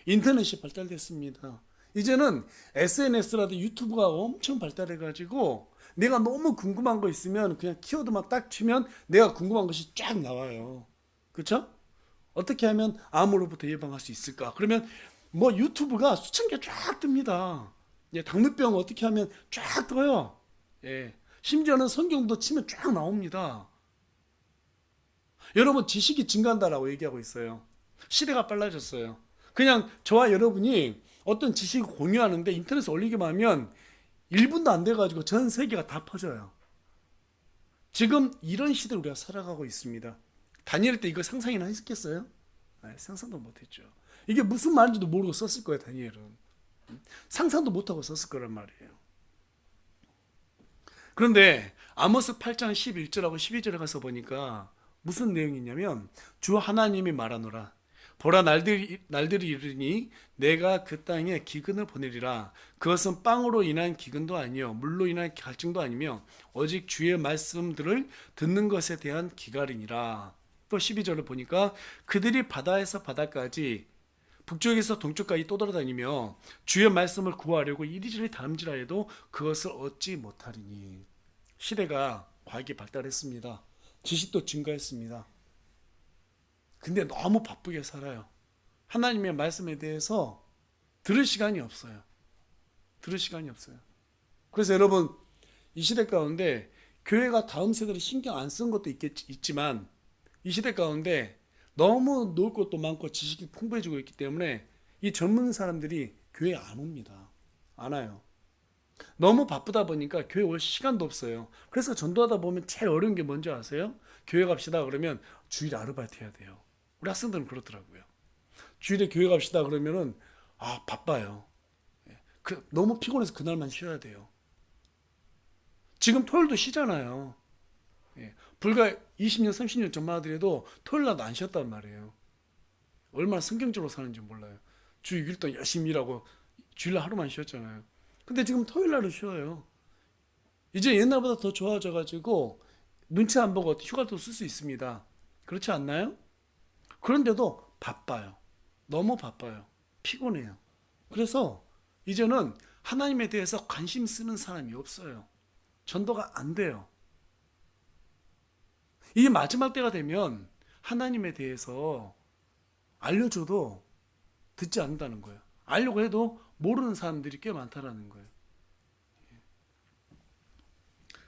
인터넷이 발달됐습니다. 이제는 SNS라도 유튜브가 엄청 발달해가지고 내가 너무 궁금한 거 있으면 그냥 키워드만 딱 치면 내가 궁금한 것이 쫙 나와요. 그렇죠? 어떻게 하면 암으로부터 예방할 수 있을까? 그러면 뭐 유튜브가 수천 개 쫙 뜹니다. 예, 당뇨병 어떻게 하면 쫙 떠요. 예, 심지어는 성경도 치면 쫙 나옵니다. 여러분 지식이 증가한다라고 얘기하고 있어요. 시대가 빨라졌어요. 그냥 저와 여러분이 어떤 지식을 공유하는데 인터넷에 올리기만 하면 1분도 안 돼가지고 전 세계가 다 퍼져요. 지금 이런 시대를 우리가 살아가고 있습니다. 다니엘 때 이거 상상이나 했겠어요? 네, 상상도 못했죠. 이게 무슨 말인지도 모르고 썼을 거예요, 다니엘은. 상상도 못하고 썼을 거란 말이에요. 그런데 아모스 8장 11절하고 12절에 가서 보니까 무슨 내용이 있냐면 주 하나님이 말하노라. 보라 날들이 이르니 내가 그 땅에 기근을 보내리라. 그것은 빵으로 인한 기근도 아니요 물로 인한 갈증도 아니며 오직 주의 말씀들을 듣는 것에 대한 기갈이니라. 또 12절을 보니까 그들이 바다에서 바다까지 북쪽에서 동쪽까지 떠돌아다니며 주의 말씀을 구하려고 이리저리 다름질하여도 그것을 얻지 못하리니. 시대가 과학이 발달했습니다. 지식도 증가했습니다. 근데 너무 바쁘게 살아요. 하나님의 말씀에 대해서 들을 시간이 없어요. 들을 시간이 없어요. 그래서 여러분 이 시대 가운데 교회가 다음 세대를 신경 안 쓴 것도 있지만 이 시대 가운데 너무 놀 것도 많고 지식이 풍부해지고 있기 때문에 이 젊은 사람들이 교회 안 옵니다. 안 와요. 너무 바쁘다 보니까 교회 올 시간도 없어요. 그래서 전도하다 보면 제일 어려운 게 뭔지 아세요? 교회 갑시다 그러면 주일 아르바이트 해야 돼요. 우리 학생들은 그렇더라고요. 주일에 교회 갑시다 그러면은 바빠요. 너무 피곤해서 그날만 쉬어야 돼요. 지금 토요일도 쉬잖아요. 불과 20년, 30년 전만 하더라도 토요일 날도 안 쉬었단 말이에요. 얼마나 성경적으로 사는지 몰라요. 주 6일 동안 열심히 일하고 주일날 하루만 쉬었잖아요. 근데 지금 토요일 날도 쉬어요. 이제 옛날보다 더 좋아져가지고 눈치 안 보고 휴가도 쓸 수 있습니다. 그렇지 않나요? 그런데도 바빠요. 너무 바빠요. 피곤해요. 그래서 이제는 하나님에 대해서 관심 쓰는 사람이 없어요. 전도가 안 돼요. 이 마지막 때가 되면 하나님에 대해서 알려줘도 듣지 않는다는 거예요. 알려고 해도 모르는 사람들이 꽤 많다라는 거예요.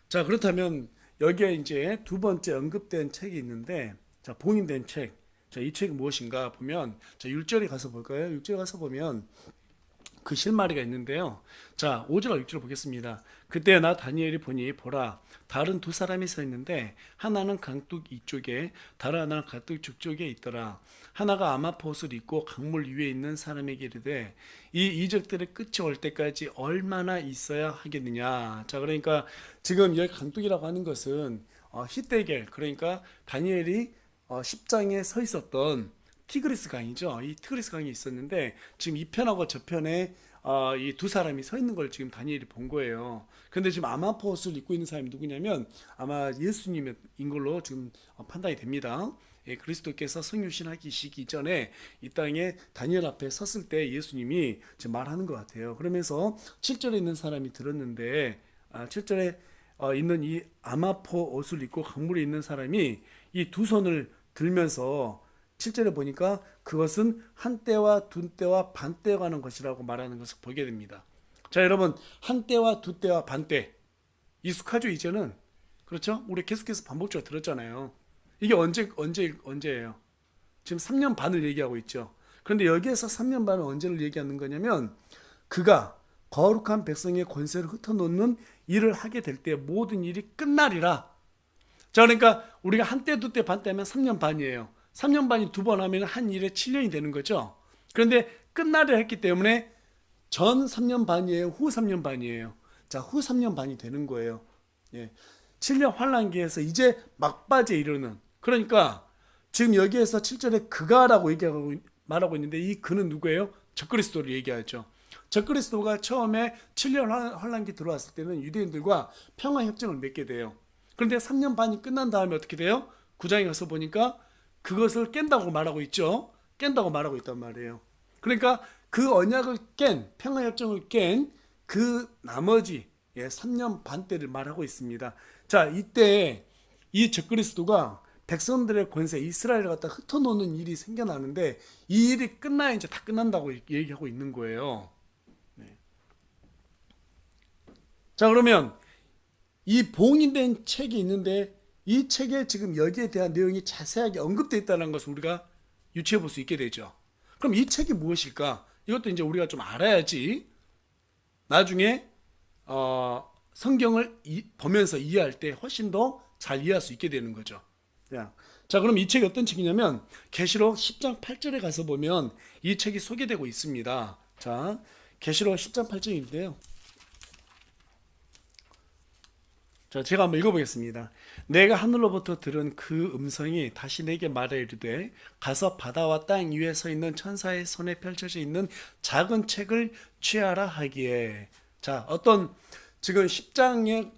자, 그렇다면 여기에 이제 두 번째 언급된 책이 있는데, 자, 봉인된 책. 자, 이 책이 무엇인가 보면, 자, 6절에 가서 볼까요? 6절에 가서 보면, 그 실마리가 있는데요. 자, 5절과 6절 보겠습니다. 그때 나 다니엘이 보니 보라 다른 두 사람이 서 있는데 하나는 강둑 이쪽에 다른 하나는 강둑 저쪽에 있더라. 하나가 아마포 옷을 입고 강물 위에 있는 사람에게 이르되 이 이적들의 끝이 올 때까지 얼마나 있어야 하겠느냐. 자, 그러니까 지금 여기 강둑이라고 하는 것은 히데겔, 그러니까 다니엘이 10장에 서 있었던 티그리스 강이죠. 이 티그리스 강이 있었는데 지금 이 편하고 저 편에 이 두 사람이 서 있는 걸 지금 다니엘이 본 거예요. 근데 지금 아마포 옷을 입고 있는 사람이 누구냐면 아마 예수님인 걸로 지금 판단이 됩니다. 예, 그리스도께서 성육신하시기 전에 이 땅에 다니엘 앞에 섰을 때 예수님이 지금 말하는 것 같아요. 그러면서 7절에 있는 사람이 들었는데 7절에 있는 이 아마포 옷을 입고 강물에 있는 사람이 이 두 손을 들면서 7절에 보니까 그것은 한때와 두때와 반때에 관한 것이라고 말하는 것을 보게 됩니다. 자, 여러분, 한때와 두때와 반때 익숙하죠, 이제는? 그렇죠? 우리 계속해서 반복적으로 들었잖아요. 이게 언제예요? 지금 3년 반을 얘기하고 있죠. 그런데 여기에서 3년 반은 언제를 얘기하는 거냐면 그가 거룩한 백성의 권세를 흩어놓는 일을 하게 될 때 모든 일이 끝나리라. 자, 그러니까 우리가 한때, 두때, 반때 하면 3년 반이에요. 3년 반이 두 번 하면 한 일에 7년이 되는 거죠. 그런데 끝나려 했기 때문에 전 3년 반이에요, 후 3년 반이에요. 자, 후 3년 반이 되는 거예요. 예. 7년 환란기에서 이제 막바지에 이르는, 그러니까 지금 여기에서 7절에 그가라고 말하고 있는데 이 그는 누구예요? 적그리스도를 얘기하죠. 적그리스도가 처음에 7년 환란기 들어왔을 때는 유대인들과 평화협정을 맺게 돼요. 그런데 3년 반이 끝난 다음에 어떻게 돼요? 9장에 가서 보니까 그것을 깬다고 말하고 있죠. 깬다고 말하고 있단 말이에요. 그러니까 그 언약을 깬, 평화협정을 깬 그 나머지 3년 반 때를 말하고 있습니다. 자, 이때 이 적그리스도가 백성들의 권세, 이스라엘을 갖다 흩어놓는 일이 생겨나는데 이 일이 끝나야 이제 다 끝난다고 얘기하고 있는 거예요. 네. 자, 그러면 이 봉인된 책이 있는데 이 책에 지금 여기에 대한 내용이 자세하게 언급되어 있다는 것을 우리가 유추해 볼 수 있게 되죠. 그럼 이 책이 무엇일까? 이것도 이제 우리가 좀 알아야지 나중에 성경을 보면서 이해할 때 훨씬 더 잘 이해할 수 있게 되는 거죠. 자, 그럼 이 책이 어떤 책이냐면 계시록 10장 8절에 가서 보면 이 책이 소개되고 있습니다. 자, 계시록 10장 8절인데요. 자, 제가 한번 읽어보겠습니다. 내가 하늘로부터 들은 그 음성이 다시 내게 말해 이르되 가서 바다와 땅 위에 서 있는 천사의 손에 펼쳐져 있는 작은 책을 취하라 하기에. 자, 지금 10장에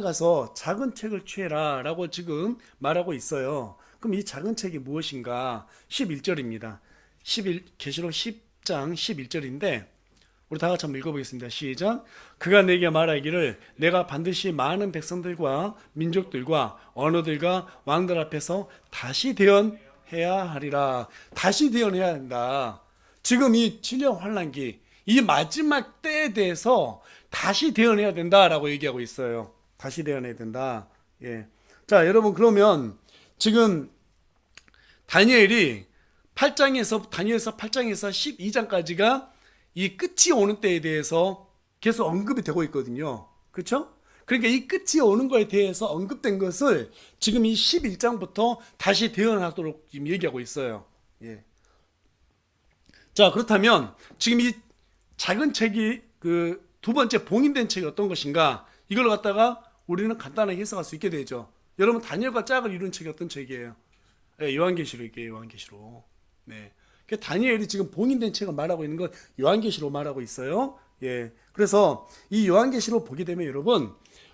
가서 작은 책을 취해라 라고 지금 말하고 있어요. 그럼 이 작은 책이 무엇인가? 11절입니다. 계시록 10장 11절인데 우리 다 같이 한번 읽어보겠습니다. 시작. 그가 내게 말하기를 내가 반드시 많은 백성들과 민족들과 언어들과 왕들 앞에서 다시 대언해야 하리라. 다시 대언해야 한다. 지금 이 7년 환란기, 이 마지막 때에 대해서 다시 대언해야 된다라고 얘기하고 있어요. 다시 대언해야 된다. 예. 자, 여러분, 그러면 지금 다니엘서 8장에서 12장까지가 이 끝이 오는 때에 대해서 계속 언급이 되고 있거든요. 그렇죠? 그러니까 이 끝이 오는 거에 대해서 언급된 것을 지금 이 11장부터 다시 대언하도록 지금 얘기하고 있어요. 예. 자, 그렇다면 지금 이 작은 책이 그 두 번째 봉인된 책이 어떤 것인가? 이걸 갖다가 우리는 간단하게 해석할 수 있게 되죠. 여러분, 다니엘과 짝을 이룬 책이 어떤 책이에요? 예, 요한계시록이에요. 요한계시록. 네. 다니엘이 지금 봉인된 책을 말하고 있는 건 요한계시록 말하고 있어요. 예. 그래서 이 요한계시록 보게 되면 여러분,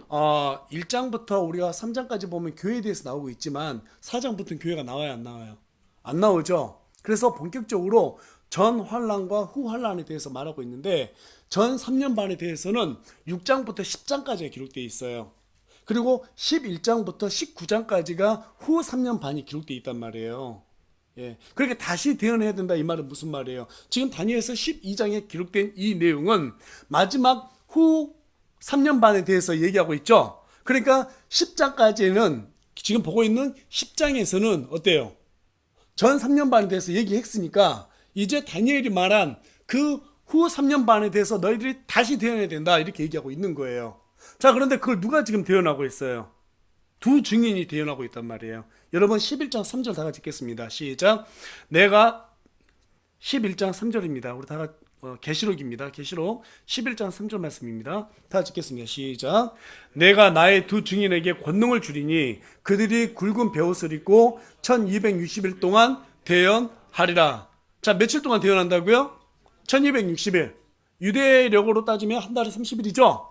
1장부터 우리가 3장까지 보면 교회에 대해서 나오고 있지만 4장부터는 교회가 나와요, 안 나와요? 안 나오죠. 그래서 본격적으로 전 환란과 후 환란에 대해서 말하고 있는데 전 3년 반에 대해서는 6장부터 10장까지가 기록되어 있어요. 그리고 11장부터 19장까지가 후 3년 반이 기록되어 있단 말이에요. 예. 그러니까 다시 대언해야 된다, 이 말은 무슨 말이에요? 지금 다니엘서 12장에 기록된 이 내용은 마지막 후 3년 반에 대해서 얘기하고 있죠. 그러니까 10장까지는 지금 보고 있는 10장에서는 어때요? 전 3년 반에 대해서 얘기했으니까 이제 다니엘이 말한 그 후 3년 반에 대해서 너희들이 다시 대언해야 된다 이렇게 얘기하고 있는 거예요. 자, 그런데 그걸 누가 지금 대언하고 있어요? 두 증인이 대언하고 있단 말이에요. 여러분 11장 3절 다 같이 읽겠습니다. 시작. 내가 11장 3절입니다. 우리 다 같이 계시록입니다. 계시록 11장 3절 말씀입니다. 다 같이 읽겠습니다. 시작. 내가 나의 두 증인에게 권능을 주리니 그들이 굵은 베옷을 입고 1260일 동안 대언하리라. 자, 며칠 동안 대언한다고요? 1260일. 유대력으로 따지면 한 달에 30일이죠.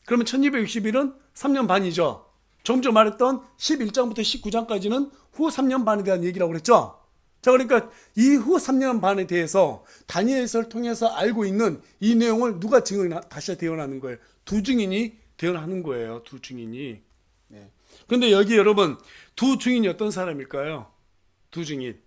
그러면 1260일은 3년 반이죠. 조금 전 말했던 11장부터 19장까지는 후 3년 반에 대한 얘기라고 그랬죠. 자, 그러니까 이 후 3년 반에 대해서 다니엘서를 통해서 알고 있는 이 내용을 누가 다시 대언하는 거예요? 두 증인이 대언하는 거예요. 두 증인이. 네. 그런데 여기 여러분 두 증인이 어떤 사람일까요? 두 증인.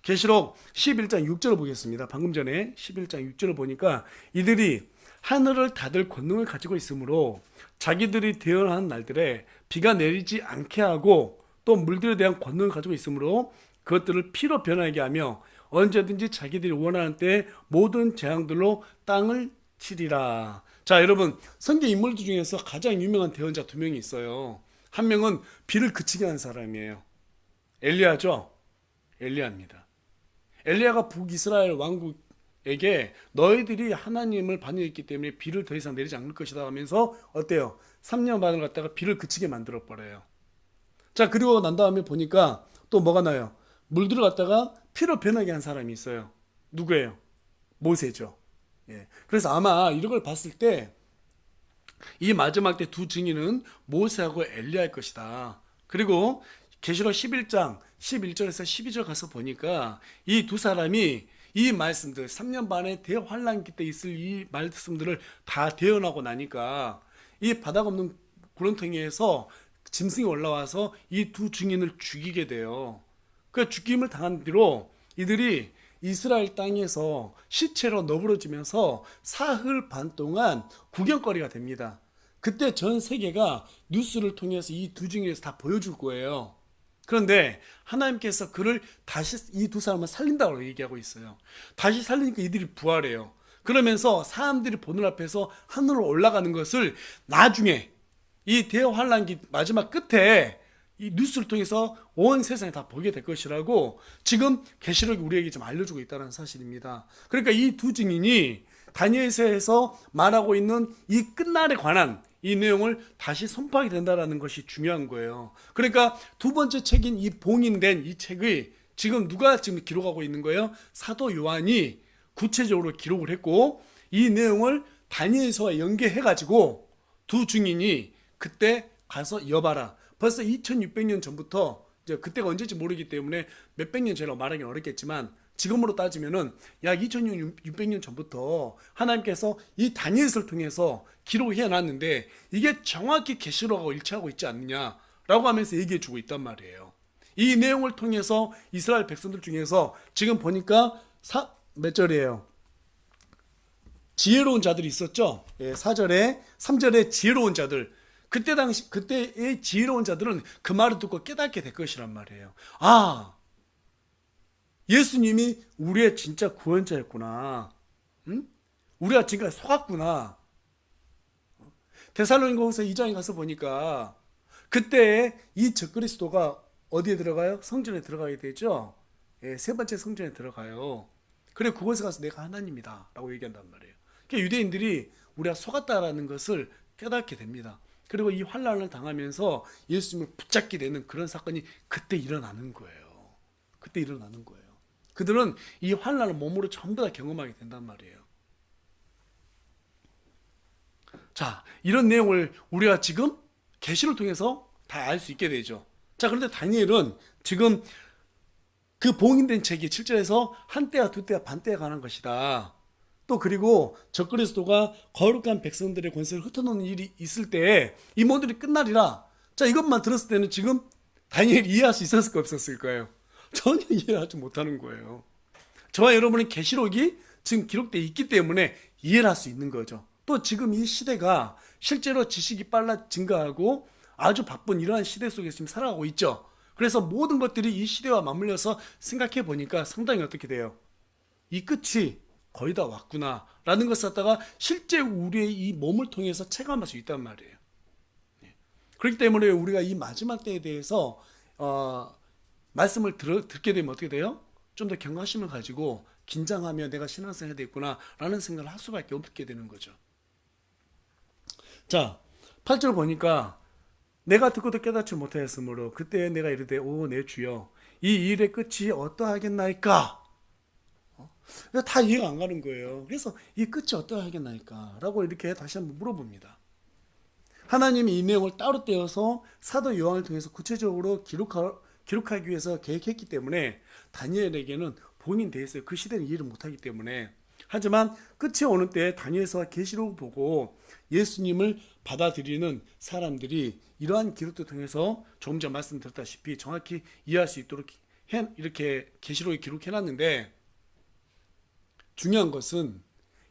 계시록 11장 6절을 보겠습니다. 방금 전에 11장 6절을 보니까 이들이 하늘을 닫을 권능을 가지고 있으므로 자기들이 대언하는 날들에 비가 내리지 않게 하고 또 물들에 대한 권능을 가지고 있으므로 그것들을 피로 변하게 하며 언제든지 자기들이 원하는 때에 모든 재앙들로 땅을 치리라. 자, 여러분 성경 인물들 중에서 가장 유명한 대언자 두 명이 있어요. 한 명은 비를 그치게 한 사람이에요. 엘리야죠. 엘리야입니다. 엘리야가 북이스라엘 왕국에게 너희들이 하나님을 반역했기 때문에 비를 더 이상 내리지 않을 것이다 하면서 어때요? 3년 반을 갖다가 비를 그치게 만들어 버려요. 자, 그리고 난 다음에 보니까 또 뭐가 나요? 물들을 갖다가 피로 변하게 한 사람이 있어요. 누구예요? 모세죠. 예. 그래서 아마 이런 걸 봤을 때 이 마지막 때 두 증인은 모세하고 엘리야일 것이다. 그리고 계시록 11장 11절에서 12절 가서 보니까 이 두 사람이 이 말씀들 3년 반에 대환란기 때 있을 이 말씀들을 다 대언하고 나니까 이 바닥 없는 구렁텅이에서 짐승이 올라와서 이 두 증인을 죽이게 돼요. 그 죽임을 당한 뒤로 이들이 이스라엘 땅에서 시체로 너부러지면서 사흘 반 동안 구경거리가 됩니다. 그때 전 세계가 뉴스를 통해서 이 두 증인에서 다 보여줄 거예요. 그런데 하나님께서 그를 다시 이 두 사람을 살린다고 얘기하고 있어요. 다시 살리니까 이들이 부활해요. 그러면서 사람들이 보는 앞에서 하늘로 올라가는 것을 나중에 이 대환란기 마지막 끝에 이 뉴스를 통해서 온 세상에 다 보게 될 것이라고 지금 계시록이 우리에게 좀 알려주고 있다는 사실입니다. 그러니까 이 두 증인이 다니엘서에서 말하고 있는 이 끝날에 관한 이 내용을 다시 선포하게 된다는 것이 중요한 거예요. 그러니까 두 번째 책인 이 봉인된 이 책의 지금 누가 지금 기록하고 있는 거예요? 사도 요한이 구체적으로 기록을 했고 이 내용을 다니엘서와 연계해가지고 두 증인이 그때 가서 여봐라. 벌써 2600년 전부터 이제 그때가 언제인지 모르기 때문에 몇백 년 전이라고 말하기는 어렵겠지만 지금으로 따지면은 약 2600년 전부터 하나님께서 이 다니엘서를 통해서 기록해 놨는데 이게 정확히 계시록하고 일치하고 있지 않느냐라고 하면서 얘기해 주고 있단 말이에요. 이 내용을 통해서 이스라엘 백성들 중에서 지금 보니까 몇 절이에요? 지혜로운 자들이 있었죠. 4절에 3절에 지혜로운 자들. 그때의 지혜로운 자들은 그 말을 듣고 깨닫게 될 것이란 말이에요. 아, 예수님이 우리의 진짜 구원자였구나. 응? 우리가 지금까지 속았구나. 데살로니가후서 2장에 가서 보니까 그때 이 적그리스도가 어디에 들어가요? 성전에 들어가게 되죠. 세 번째 성전에 들어가요. 그래 그곳에 가서 내가 하나님이다 라고 얘기한단 말이에요. 그러니까 유대인들이 우리가 속았다라는 것을 깨닫게 됩니다. 그리고 이 환란을 당하면서 예수님을 붙잡게 되는 그런 사건이 그때 일어나는 거예요. 그때 일어나는 거예요. 그들은 이 환란을 몸으로 전부 다 경험하게 된단 말이에요. 자, 이런 내용을 우리가 지금 계시를 통해서 다 알 수 있게 되죠. 자, 그런데 다니엘은 지금 그 봉인된 책이 7절에서 한때와 두때와 반때에 관한 것이다. 또 그리고 적그리스도가 거룩한 백성들의 권세를 흩어놓는 일이 있을 때 이 모든 일이 끝나리라. 자, 이것만 들었을 때는 지금 다니엘이 이해할 수 있었을까 없었을까요? 전혀 이해하지 못하는 거예요. 저와 여러분은 계시록이 지금 기록되어 있기 때문에 이해를 할 수 있는 거죠. 또 지금 이 시대가 실제로 지식이 빨라 증가하고 아주 바쁜 이러한 시대 속에서 지금 살아가고 있죠. 그래서 모든 것들이 이 시대와 맞물려서 생각해 보니까 상당히 어떻게 돼요? 이 끝이 거의 다 왔구나라는 것을 갖다가 실제 우리의 이 몸을 통해서 체감할 수 있단 말이에요. 그렇기 때문에 우리가 이 마지막 때에 대해서 말씀을 듣게 되면 어떻게 돼요? 좀 더 경각심을 가지고 긴장하며 내가 신앙생활 해야 되겠구나라는 생각을 할 수밖에 없게 되는 거죠. 자, 8절 보니까 내가 듣고도 깨닫지 못하였으므로 그때 내가 이르되 오 내 주여 이 일의 끝이 어떠하겠나이까? 다 이해가 안 가는 거예요. 그래서 이 끝이 어떠하겠나이까? 라고 이렇게 다시 한번 물어봅니다. 하나님이 이 내용을 따로 떼어서 사도 요한을 통해서 구체적으로 기록하기 위해서 계획했기 때문에 다니엘에게는 봉인 돼 있어요. 그 시대는 이해를 못하기 때문에. 하지만 끝이 오는 때 다니엘서와 계시록을 보고 예수님을 받아들이는 사람들이 이러한 기록도 통해서 조금 전 말씀드렸다시피 정확히 이해할 수 있도록 이렇게 계시록에 기록해놨는데, 중요한 것은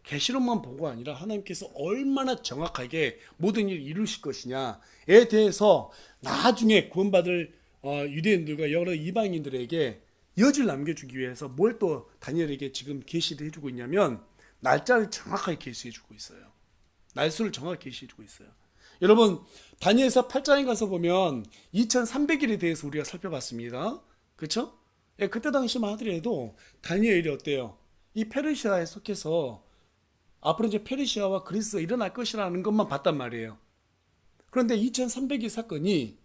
계시록만 보고 아니라 하나님께서 얼마나 정확하게 모든 일을 이루실 것이냐에 대해서 나중에 구원받을 유대인들과 여러 이방인들에게 여지를 남겨주기 위해서 뭘 또 다니엘에게 지금 계시를 해주고 있냐면 날짜를 정확하게 계시해주고 있어요. 날수를 정확히 계시해주고 있어요. 여러분, 다니엘서 8장에 가서 보면 2300일에 대해서 우리가 살펴봤습니다. 그렇죠? 예, 그때 당시만 하더라도 다니엘이 어때요? 이 페르시아에 속해서 앞으로 이제 페르시아와 그리스가 일어날 것이라는 것만 봤단 말이에요. 그런데 2300일 사건이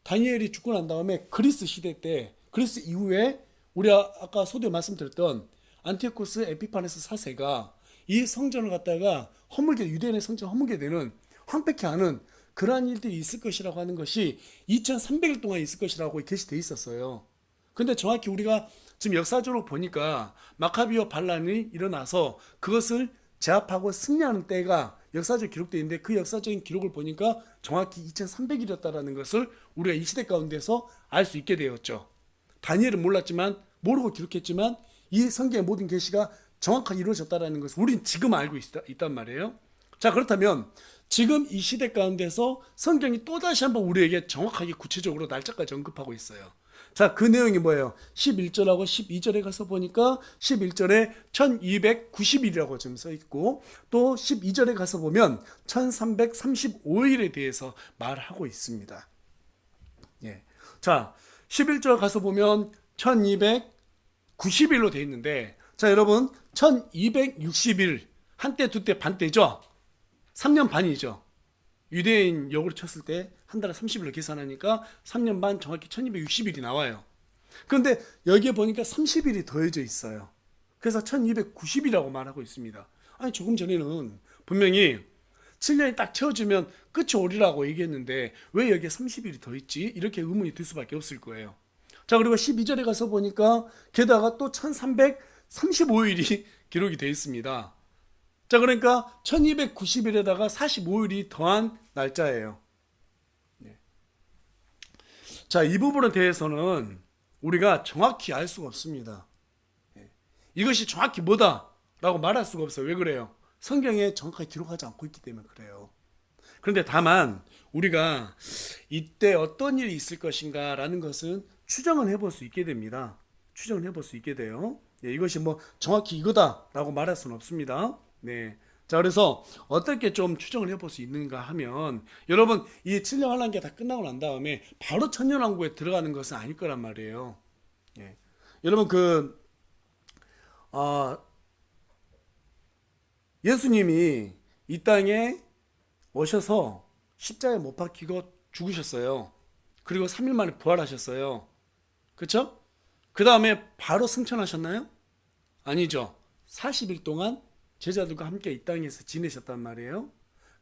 다니엘이 죽고 난 다음에 그리스 시대 때, 그리스 이후에 우리가 아까 소두에 말씀드렸던 안티오코스 에피파네스 4세가 이 성전을 갖다가 유대인의 성전을 허물게 되는, 황폐케 하는 그러한 일들이 있을 것이라고 하는 것이 2300일 동안 있을 것이라고 게시되어 있었어요. 근데 정확히 우리가 지금 역사적으로 보니까 마카비오 반란이 일어나서 그것을 제압하고 승리하는 때가 역사적으로 기록되어 있는데, 그 역사적인 기록을 보니까 정확히 2300일이었다는 것을 우리가 이 시대 가운데서 알 수 있게 되었죠. 다니엘은 모르고 기록했지만 이 성경의 모든 계시가 정확하게 이루어졌다는 것을 우리는 지금 알고 있단 말이에요. 자, 그렇다면 지금 이 시대 가운데서 성경이 또다시 한번 우리에게 정확하게 구체적으로 날짜까지 언급하고 있어요. 자, 그 내용이 뭐예요? 11절하고 12절에 가서 보니까 11절에 1290일이라고 지금 써 있고, 또 12절에 가서 보면 1335일에 대해서 말하고 있습니다. 예. 자, 11절 가서 보면 1290일로 되어 있는데, 자, 여러분, 1260일, 한때, 두때, 반때죠? 3년 반이죠. 유대인 역으로 쳤을 때 한 달에 30일로 계산하니까 3년 반, 정확히 1260일이 나와요. 그런데 여기에 보니까 30일이 더해져 있어요. 그래서 1290이라고 말하고 있습니다. 아니, 조금 전에는 분명히 7년이 딱 채워지면 끝이 오리라고 얘기했는데 왜 여기에 30일이 더 있지? 이렇게 의문이 들 수밖에 없을 거예요. 자, 그리고 12절에 가서 보니까 게다가 또 1335일이 기록이 되어 있습니다. 자, 그러니까 1290일에다가 45일이 더한 날짜예요. 네. 자, 이 부분에 대해서는 우리가 정확히 알 수가 없습니다. 네. 이것이 정확히 뭐다라고 말할 수가 없어요. 왜 그래요? 성경에 정확하게 기록하지 않고 있기 때문에 그래요. 그런데 다만 우리가 이때 어떤 일이 있을 것인가라는 것은 추정을 해볼 수 있게 됩니다. 추정을 해볼 수 있게 돼요. 네, 이것이 뭐 정확히 이거다라고 말할 수는 없습니다. 네. 자, 그래서 어떻게 좀 추정을 해볼 수 있는가 하면, 여러분, 이 7년 환란기가 다 끝나고 난 다음에 바로 천년왕국에 들어가는 것은 아닐 거란 말이에요. 예. 여러분, 예수님이 이 땅에 오셔서 십자가에 못 박히고 죽으셨어요. 그리고 3일 만에 부활하셨어요. 그렇죠? 그 다음에 바로 승천하셨나요? 아니죠. 40일 동안 제자들과 함께 이 땅에서 지내셨단 말이에요.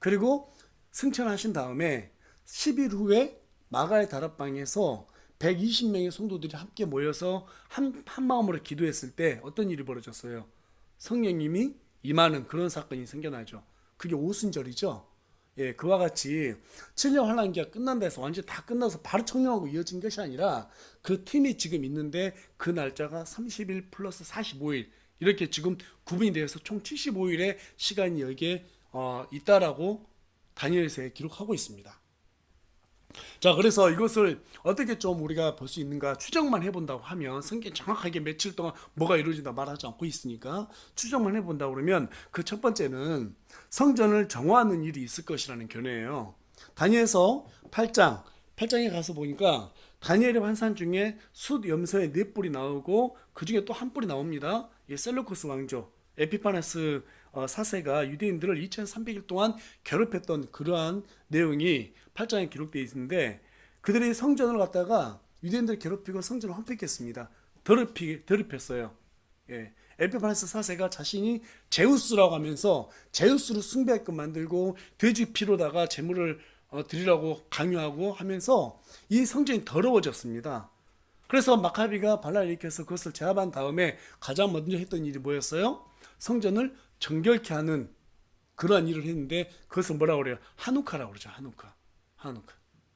그리고 승천하신 다음에 10일 후에 마가의 다락방에서 120명의 성도들이 함께 모여서 한 마음으로 기도했을 때 어떤 일이 벌어졌어요? 성령님이 임하는 그런 사건이 생겨나죠. 그게 오순절이죠. 예, 그와 같이 7년 환란기가 끝난다 해서 완전히 다 끝나서 바로 청년하고 이어진 것이 아니라 그 팀이 지금 있는데 그 날짜가 30일 플러스 45일 이렇게 지금 구분이 되어서 총 75일의 시간이 여기에 있다라고 다니엘서에 기록하고 있습니다. 자, 그래서 이것을 어떻게 좀 우리가 볼 수 있는가 추정만 해본다고 하면 성경 정확하게 며칠 동안 뭐가 이루어진다 말하지 않고 있으니까 추정만 해본다 그러면 그 첫 번째는 성전을 정화하는 일이 있을 것이라는 견해예요. 다니엘서 8장에 가서 보니까 다니엘의 환상 중에 숫 염소의 네 뿔이 나오고 그 중에 또 한 뿔이 나옵니다. 이 셀루쿠스 왕조 에피파네스 4세가 유대인들을 2300일 동안 괴롭혔던 그러한 내용이 8장에 기록되어 있는데 그들이 성전을 갖다가 유대인들 괴롭히고 성전을 험택했습니다. 더럽혔어요. 예. 에피파네스 4세가 자신이 제우스라고 하면서 제우스를 숭배하게끔 만들고 돼지 피로다가 제물을 드리라고 강요하고 하면서 이 성전이 더러워졌습니다. 그래서 마카비가 발라를 일으켜서 그것을 제압한 다음에 가장 먼저 했던 일이 뭐였어요? 성전을 정결케 하는 그러한 일을 했는데 그것을 뭐라고 그래요? 하누카라고 그러죠. 하누카.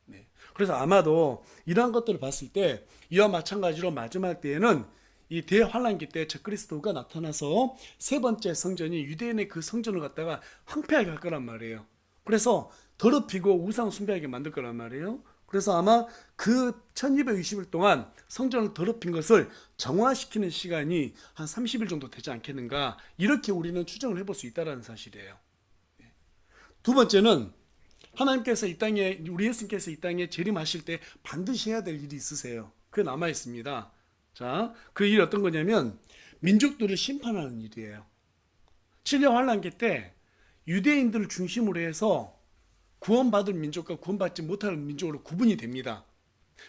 네. 그래서 아마도 이러한 것들을 봤을 때 이와 마찬가지로 마지막 때에는 이 대환란기 때 적그리스도가 나타나서 세 번째 성전이 유대인의 그 성전을 갖다가 황폐하게 할 거란 말이에요. 그래서 더럽히고 우상 숭배하게 만들 거란 말이에요. 그래서 아마 그 1220일 동안 성전을 더럽힌 것을 정화시키는 시간이 한 30일 정도 되지 않겠는가, 이렇게 우리는 추정을 해볼 수 있다는 사실이에요. 두 번째는 하나님께서 이 땅에, 우리 예수님께서 이 땅에 재림하실 때 반드시 해야 될 일이 있으세요. 그게 남아 있습니다. 자, 그 일이 어떤 거냐면 민족들을 심판하는 일이에요. 7년 환란기 때 유대인들을 중심으로 해서 구원받을 민족과 구원받지 못할 민족으로 구분이 됩니다.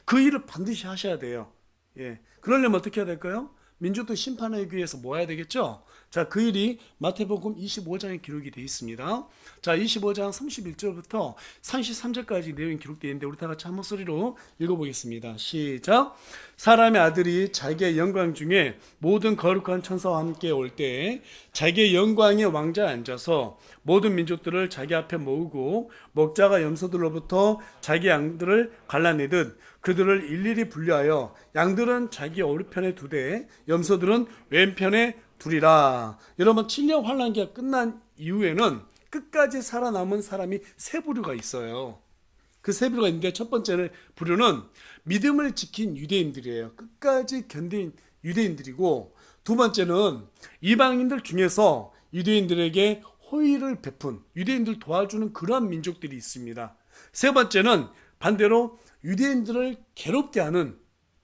그 일을 반드시 하셔야 돼요. 예. 그러려면 어떻게 해야 될까요? 민족도 심판하기 위해서 뭐 해야 되겠죠? 자, 그 일이 마태복음 25장에 기록이 되어 있습니다. 자, 25장 31절부터 33절까지 내용이 기록되어 있는데 우리 다 같이 한 목소리로 읽어보겠습니다. 시작. 사람의 아들이 자기의 영광 중에 모든 거룩한 천사와 함께 올 때 자기의 영광의 왕자에 앉아서 모든 민족들을 자기 앞에 모으고 목자가 염소들로부터 자기 양들을 갈라내듯 그들을 일일이 분류하여 양들은 자기 오른편에 두되 염소들은 왼편에 두리라. 여러분, 7년 환란기가 끝난 이후에는 끝까지 살아남은 사람이 세 부류가 있어요. 그 세 부류가 있는데 첫 번째 부류는 믿음을 지킨 유대인들이에요. 끝까지 견딘 유대인들이고, 두 번째는 이방인들 중에서 유대인들에게 호의를 베푼, 유대인들 도와주는 그러한 민족들이 있습니다. 세 번째는 반대로 유대인들을 괴롭게 하는,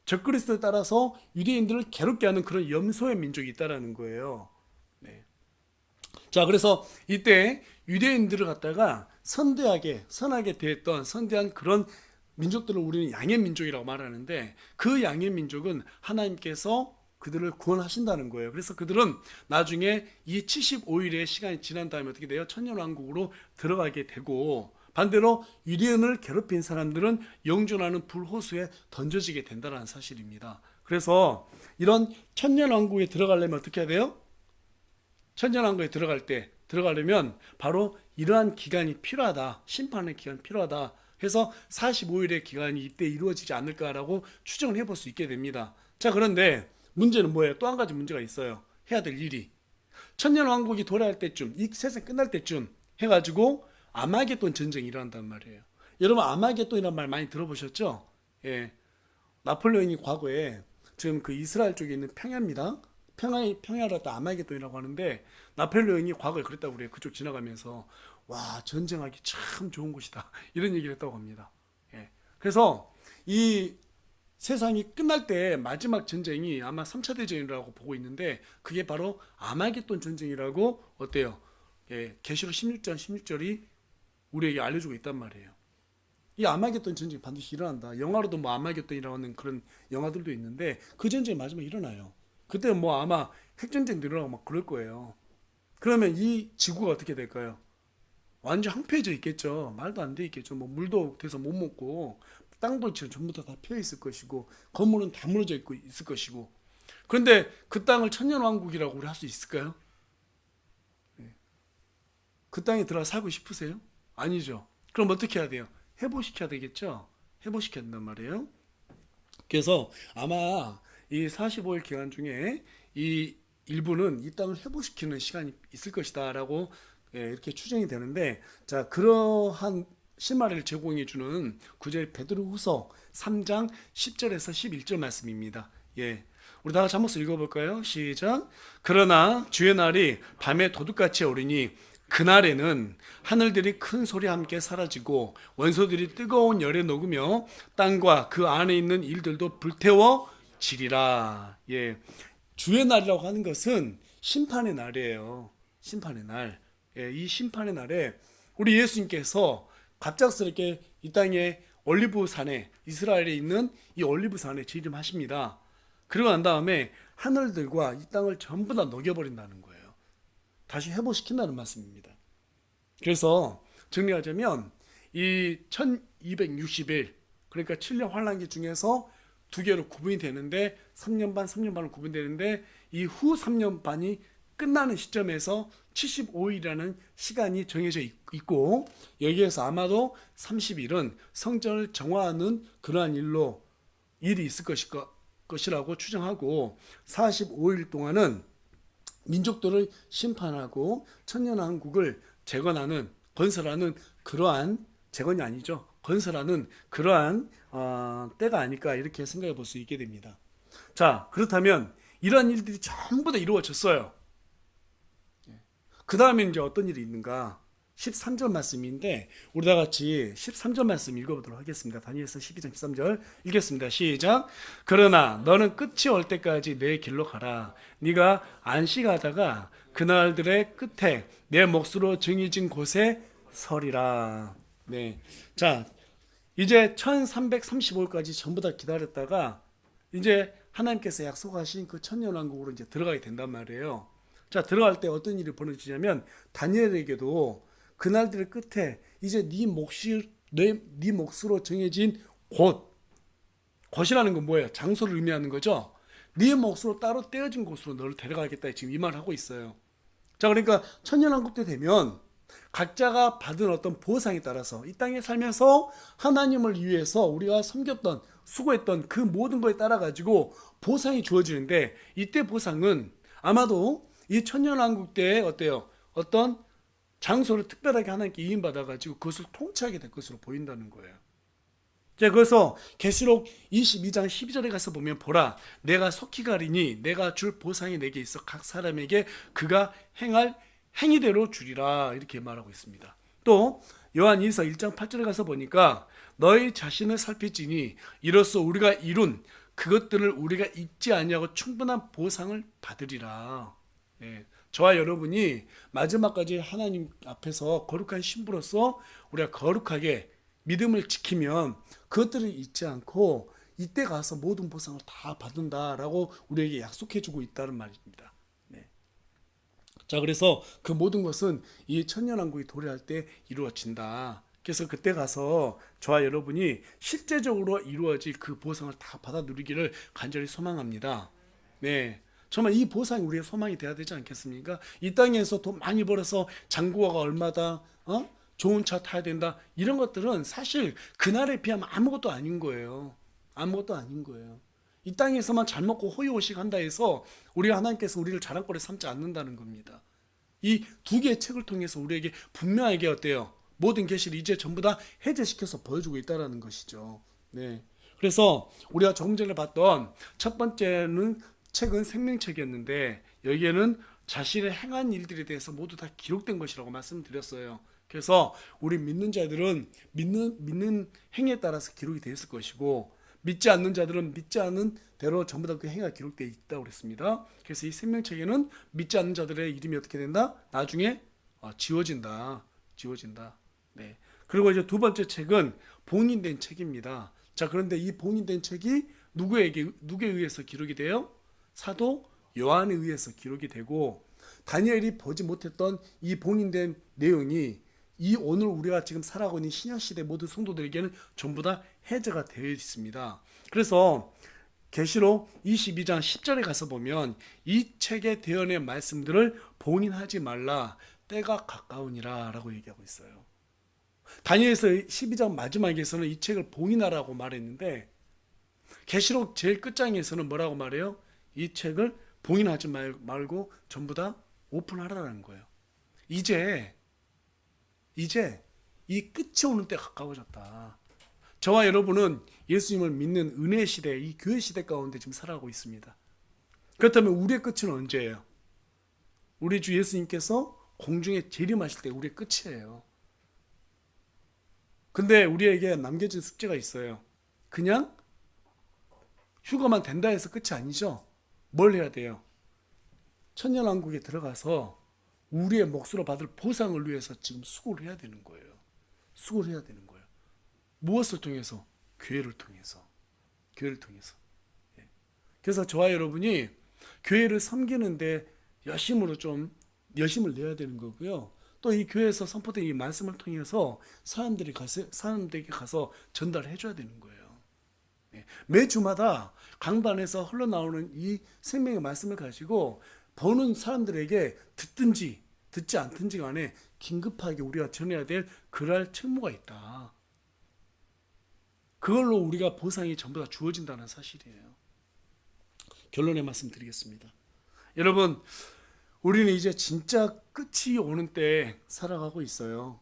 적그리스도에 따라서 유대인들을 괴롭게 하는 그런 염소의 민족이 있다라는 거예요. 네. 자, 그래서 이때 유대인들을 갖다가 선하게 대했던 선대한 그런 민족들을 우리는 양의 민족이라고 말하는데, 그 양의 민족은 하나님께서 그들을 구원하신다는 거예요. 그래서 그들은 나중에 이 75일의 시간이 지난 다음에 어떻게 돼요? 천년왕국으로 들어가게 되고, 반대로 유대인을 괴롭힌 사람들은 영존하는 불호수에 던져지게 된다는 사실입니다. 그래서 이런 천년왕국에 들어가려면 어떻게 해야 돼요? 천년왕국에 들어가려면 바로 이러한 기간이 필요하다, 심판의 기간이 필요하다 해서 45일의 기간이 이때 이루어지지 않을까라고 추정을 해볼 수 있게 됩니다. 자, 그런데 문제는 뭐예요? 또 한 가지 문제가 있어요. 해야 될 일이, 천년왕국이 돌아갈 때쯤, 이 세상 끝날 때쯤 해가지고 아마겟돈 전쟁이 일어난단 말이에요. 여러분, 아마겟돈이라는 말 많이 들어보셨죠? 예. 나폴레옹이 과거에, 지금 그 이스라엘 쪽에 있는 평야입니다. 평야를 또 아마겟돈이라고 하는데, 나폴레옹이 과거에 그랬다고 그래요. 그쪽 지나가면서 와, 전쟁하기 참 좋은 곳이다, 이런 얘기를 했다고 합니다. 예. 그래서 이 세상이 끝날 때 마지막 전쟁이 아마 3차 대전이라고 보고 있는데, 그게 바로 아마겟돈 전쟁이라고 어때요? 예, 계시록 16절이 우리에게 알려주고 있단 말이에요. 이 아마겟돈 전쟁이 반드시 일어난다. 영화로도 뭐 아마겟돈이라고 하는 그런 영화들도 있는데, 그 전쟁이 마지막에 일어나요. 그때 뭐 아마 핵전쟁도 일어나고 막 그럴 거예요. 그러면 이 지구가 어떻게 될까요? 완전 황폐해져 있겠죠. 말도 안 돼 있겠죠. 뭐 물도 돼서 못 먹고, 땅도 전부 다 피어 있을 것이고, 건물은 다 무너져 있을 것이고. 그런데 그 땅을 천년왕국이라고 우리 할 수 있을까요? 그 땅에 들어가 살고 싶으세요? 아니죠. 그럼 어떻게 해야 돼요? 회복시켜야 되겠죠? 회복시켜야 된단 말이에요. 그래서 아마 이 45일 기간 중에 이 일부는 이 땅을 회복시키는 시간이 있을 것이다 라고 이렇게 추정이 되는데, 자, 그러한 실마리를 제공해 주는 구절이 베드로후서 3장 10절에서 11절 말씀입니다. 예. 우리 다 같이 한번 읽어볼까요? 시작. 그러나 주의 날이 밤에 도둑같이 오리니 그날에는 하늘들이 큰 소리와 함께 사라지고 원소들이 뜨거운 열에 녹으며 땅과 그 안에 있는 일들도 불태워지리라. 예. 주의 날이라고 하는 것은 심판의 날이에요. 심판의 날. 예, 이 심판의 날에 우리 예수님께서 갑작스럽게 이 땅에 올리브산에, 이스라엘에 있는 이 올리브산에 재림하십니다. 그러고 난 다음에 하늘들과 이 땅을 전부 다 녹여버린다는 거예요. 다시 회복시킨다는 말씀입니다. 그래서 정리하자면 이 1260일, 그러니까 7년 환란기 중에서 두 개로 구분이 되는데 3년 반, 3년 반으로 구분되는데 이 후 3년 반이 끝나는 시점에서 75일이라는 시간이 정해져 있고, 여기에서 아마도 30일은 성전을 정화하는 그러한 일이 있을 것이라고 추정하고, 45일 동안은 민족들을 심판하고 천년왕국을 재건하는, 건설하는 그러한, 재건이 아니죠, 건설하는 그러한 때가 아닐까 이렇게 생각해 볼 수 있게 됩니다. 자, 그렇다면 이러한 일들이 전부 다 이루어졌어요. 그 다음에 이제 어떤 일이 있는가? 13절 말씀인데 우리 다 같이 13절 말씀 읽어보도록 하겠습니다. 다니엘서 12장 13절 읽겠습니다. 시작. 그러나 너는 끝이 올 때까지 내 길로 가라. 네가 안식하다가 그날들의 끝에 내 몫으로 정해진 곳에 서리라. 네. 자, 이제 1335일까지 전부 다 기다렸다가 이제 하나님께서 약속하신 그 천년왕국으로 이제 들어가게 된단 말이에요. 자, 들어갈 때 어떤 일이 벌어지냐면 다니엘에게도 그날들의 끝에 이제 네 몫으로 정해진 곳이라는 건 뭐예요? 장소를 의미하는 거죠. 네 몫으로 따로 떼어진 곳으로 너를 데려가겠다, 지금 이 말을 하고 있어요. 자, 그러니까 천년왕국 때 되면 각자가 받은 어떤 보상에 따라서 이 땅에 살면서 하나님을 위해서 우리가 섬겼던, 수고했던 그 모든 거에 따라 가지고 보상이 주어지는데, 이때 보상은 아마도 이 천년왕국 때 어때요? 어떤 장소를 특별하게 하나님께 이인받아 가지고 그것을 통치하게 될 것으로 보인다는 거예요. 자, 그래서 계시록 22장 12절에 가서 보면, 보라, 내가 속히 가리니 내가 줄 보상이 내게 있어 각 사람에게 그가 행할 행위대로 주리라, 이렇게 말하고 있습니다. 또 요한일서 1장 8절에 가서 보니까 너희 자신을 살필지니 이로써 우리가 이룬 그것들을 우리가 잊지 아니하고 충분한 보상을 받으리라. 예, 저와 여러분이 마지막까지 하나님 앞에서 거룩한 신부로서 우리가 거룩하게 믿음을 지키면 그것들을 잊지 않고 이때 가서 모든 보상을 다 받는다라고 우리에게 약속해주고 있다는 말입니다. 네. 자, 그래서 그 모든 것은 이 천년왕국이 도래할 때 이루어진다. 그래서 그때 가서 저와 여러분이 실제적으로 이루어질 그 보상을 다 받아 누리기를 간절히 소망합니다. 네. 정말 이 보상이 우리의 소망이 돼야 되지 않겠습니까? 이 땅에서 돈 많이 벌어서 장구가 얼마다, 좋은 차 타야 된다, 이런 것들은 사실 그날에 비하면 아무것도 아닌 거예요. 아무것도 아닌 거예요. 이 땅에서만 잘 먹고 호의호식 한다 해서 우리가, 하나님께서 우리를 자랑거리 삼지 않는다는 겁니다. 이 두 개의 책을 통해서 우리에게 분명하게 어때요? 모든 계시를 이제 전부 다 해제시켜서 보여주고 있다는 것이죠. 네. 그래서 우리가 조금 전에 봤던 첫 번째는 책은 생명책이었는데, 여기에는 자신의 행한 일들에 대해서 모두 다 기록된 것이라고 말씀드렸어요. 그래서 우리 믿는 자들은 믿는 행위에 따라서 기록이 되어 있을 것이고, 믿지 않는 자들은 믿지 않는 대로 전부 다 그 행위가 기록되어 있다고 그랬습니다. 그래서 이 생명책에는 믿지 않는 자들의 이름이 어떻게 된다? 나중에 지워진다. 네. 그리고 이제 두 번째 책은 봉인된 책입니다. 자, 그런데 이 봉인된 책이 누구에 의해서 기록이 돼요? 사도 요한에 의해서 기록이 되고, 다니엘이 보지 못했던 이 봉인된 내용이 이 오늘 우리가 지금 살아가고 있는 신약시대 모든 성도들에게는 전부 다 해제가 되어 있습니다. 그래서 계시록 22장 10절에 가서 보면 이 책의 대언의 말씀들을 봉인하지 말라, 때가 가까우니라 라고 얘기하고 있어요. 다니엘서 12장 마지막에서는 이 책을 봉인하라고 말했는데, 계시록 제일 끝장에서는 뭐라고 말해요? 이 책을 봉인하지 말고 전부 다 오픈하라는 거예요. 이제 이 끝이 오는 때 가까워졌다. 저와 여러분은 예수님을 믿는 은혜 시대, 이 교회 시대 가운데 지금 살아가고 있습니다. 그렇다면 우리의 끝은 언제예요? 우리 주 예수님께서 공중에 재림하실 때 우리의 끝이에요. 근데 우리에게 남겨진 숙제가 있어요. 그냥 휴거만 된다 해서 끝이 아니죠. 뭘 해야 돼요? 천년왕국에 들어가서 우리의 몫으로 받을 보상을 위해서 지금 수고를 해야 되는 거예요. 수고를 해야 되는 거예요. 무엇을 통해서? 교회를 통해서. 교회를 통해서. 예. 그래서 저와 여러분이 교회를 섬기는데 열심을 내야 되는 거고요. 또 이 교회에서 선포된 이 말씀을 통해서 사람들에게 가서 전달해 줘야 되는 거예요. 예. 매주마다 강단에서 흘러나오는 이 생명의 말씀을 가지고 보는 사람들에게 듣든지 듣지 않든지 간에 긴급하게 우리가 전해야 될 그럴 책무가 있다. 그걸로 우리가 보상이 전부 다 주어진다는 사실이에요. 결론의 말씀 드리겠습니다. 여러분, 우리는 이제 진짜 끝이 오는 때 살아가고 있어요.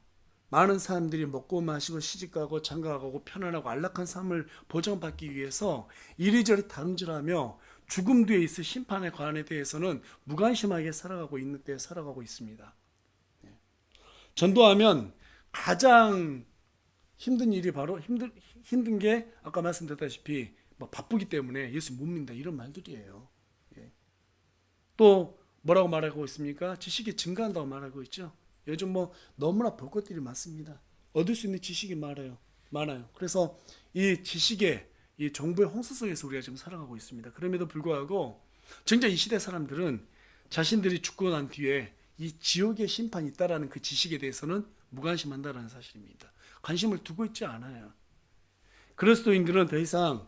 많은 사람들이 먹고 마시고 시집가고 장가가고 편안하고 안락한 삶을 보장받기 위해서 이리저리 다름질하며 죽음 뒤에 있을 심판에 관해 대해서는 무관심하게 살아가고 있는 때 살아가고 있습니다. 전도하면 가장 힘든 일이 바로 힘든 게 아까 말씀드렸다시피 바쁘기 때문에 예수 못 믿는다 이런 말들이에요. 또 뭐라고 말하고 있습니까? 지식이 증가한다고 말하고 있죠. 요즘 너무나 볼 것들이 많습니다. 얻을 수 있는 지식이 많아요. 그래서 이 지식의 이 정보의 홍수 속에서 우리가 지금 살아가고 있습니다. 그럼에도 불구하고 정작 이 시대 사람들은 자신들이 죽고 난 뒤에 이 지옥의 심판이 있다라는 그 지식에 대해서는 무관심한다라는 사실입니다. 관심을 두고 있지 않아요. 그리스도인들은 더 이상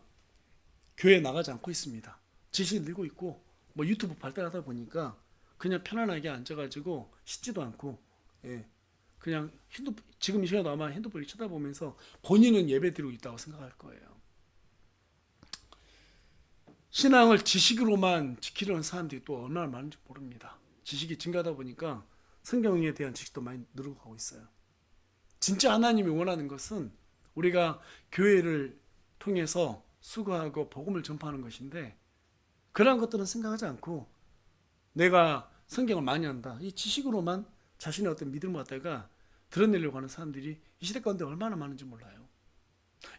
교회에 나가지 않고 있습니다. 지식이 늘고 있고 유튜브 발달하다 보니까 그냥 편안하게 앉아가지고 씻지도 않고 그냥 지금 이 시간도 아마 핸드폰을 쳐다보면서 본인은 예배드리고 있다고 생각할 거예요. 신앙을 지식으로만 지키려는 사람들이 또 얼마나 많은지 모릅니다. 지식이 증가하다 보니까 성경에 대한 지식도 많이 늘고 가고 있어요. 진짜 하나님이 원하는 것은 우리가 교회를 통해서 수고하고 복음을 전파하는 것인데 그러한 것들은 생각하지 않고 내가 성경을 많이 한다. 이 지식으로만 자신의 어떤 믿음을 갖다가 드러내려고 하는 사람들이 이 시대 가운데 얼마나 많은지 몰라요.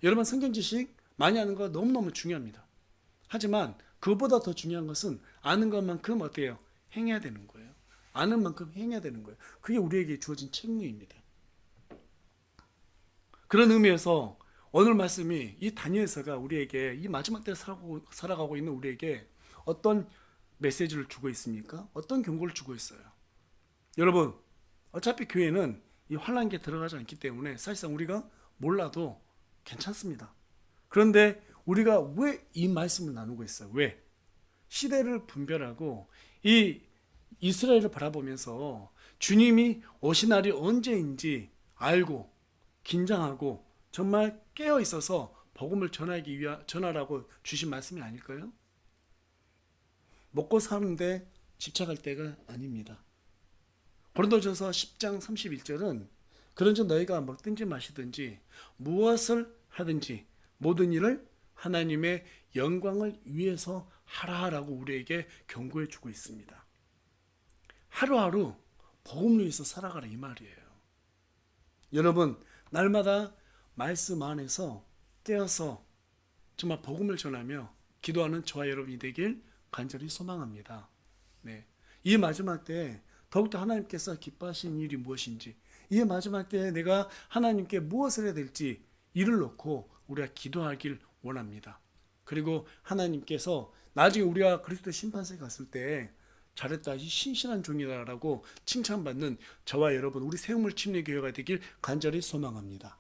여러분 성경 지식 많이 하는 거 너무너무 중요합니다. 하지만 그것보다 더 중요한 것은 아는 것만큼 어때요? 행해야 되는 거예요. 아는 만큼 행해야 되는 거예요. 그게 우리에게 주어진 책무입니다. 그런 의미에서 오늘 말씀이 이 다니엘서가 우리에게 이 마지막 때를 살아가고 있는 우리에게 어떤 메시지를 주고 있습니까? 어떤 경고를 주고 있어요? 여러분, 어차피 교회는 이 환란기에 들어가지 않기 때문에 사실상 우리가 몰라도 괜찮습니다. 그런데 우리가 왜 이 말씀을 나누고 있어요? 왜? 시대를 분별하고 이 이스라엘을 바라보면서 주님이 오신 날이 언제인지 알고 긴장하고 정말 깨어 있어서 복음을 전하라고 주신 말씀이 아닐까요? 먹고 사는데 집착할 때가 아닙니다. 고린도전서 10장 31절은 그런즉 너희가 먹든지 마시든지 무엇을 하든지 모든 일을 하나님의 영광을 위해서 하라라고 우리에게 경고해 주고 있습니다. 하루하루 복음을 위해서 살아가라 이 말이에요. 여러분 날마다 말씀 안에서 깨어서 정말 복음을 전하며 기도하는 저와 여러분이 되길 간절히 소망합니다. 이 마지막 때에 더욱더 하나님께서 기뻐하시는 일이 무엇인지, 이 마지막 때에 내가 하나님께 무엇을 해야 될지 이를 놓고 우리가 기도하길 원합니다. 그리고 하나님께서 나중에 우리가 그리스도 심판서에 갔을 때 잘했다, 이 신실한 종이다라고 칭찬받는 저와 여러분 우리 새우물 침례교회가 되길 간절히 소망합니다.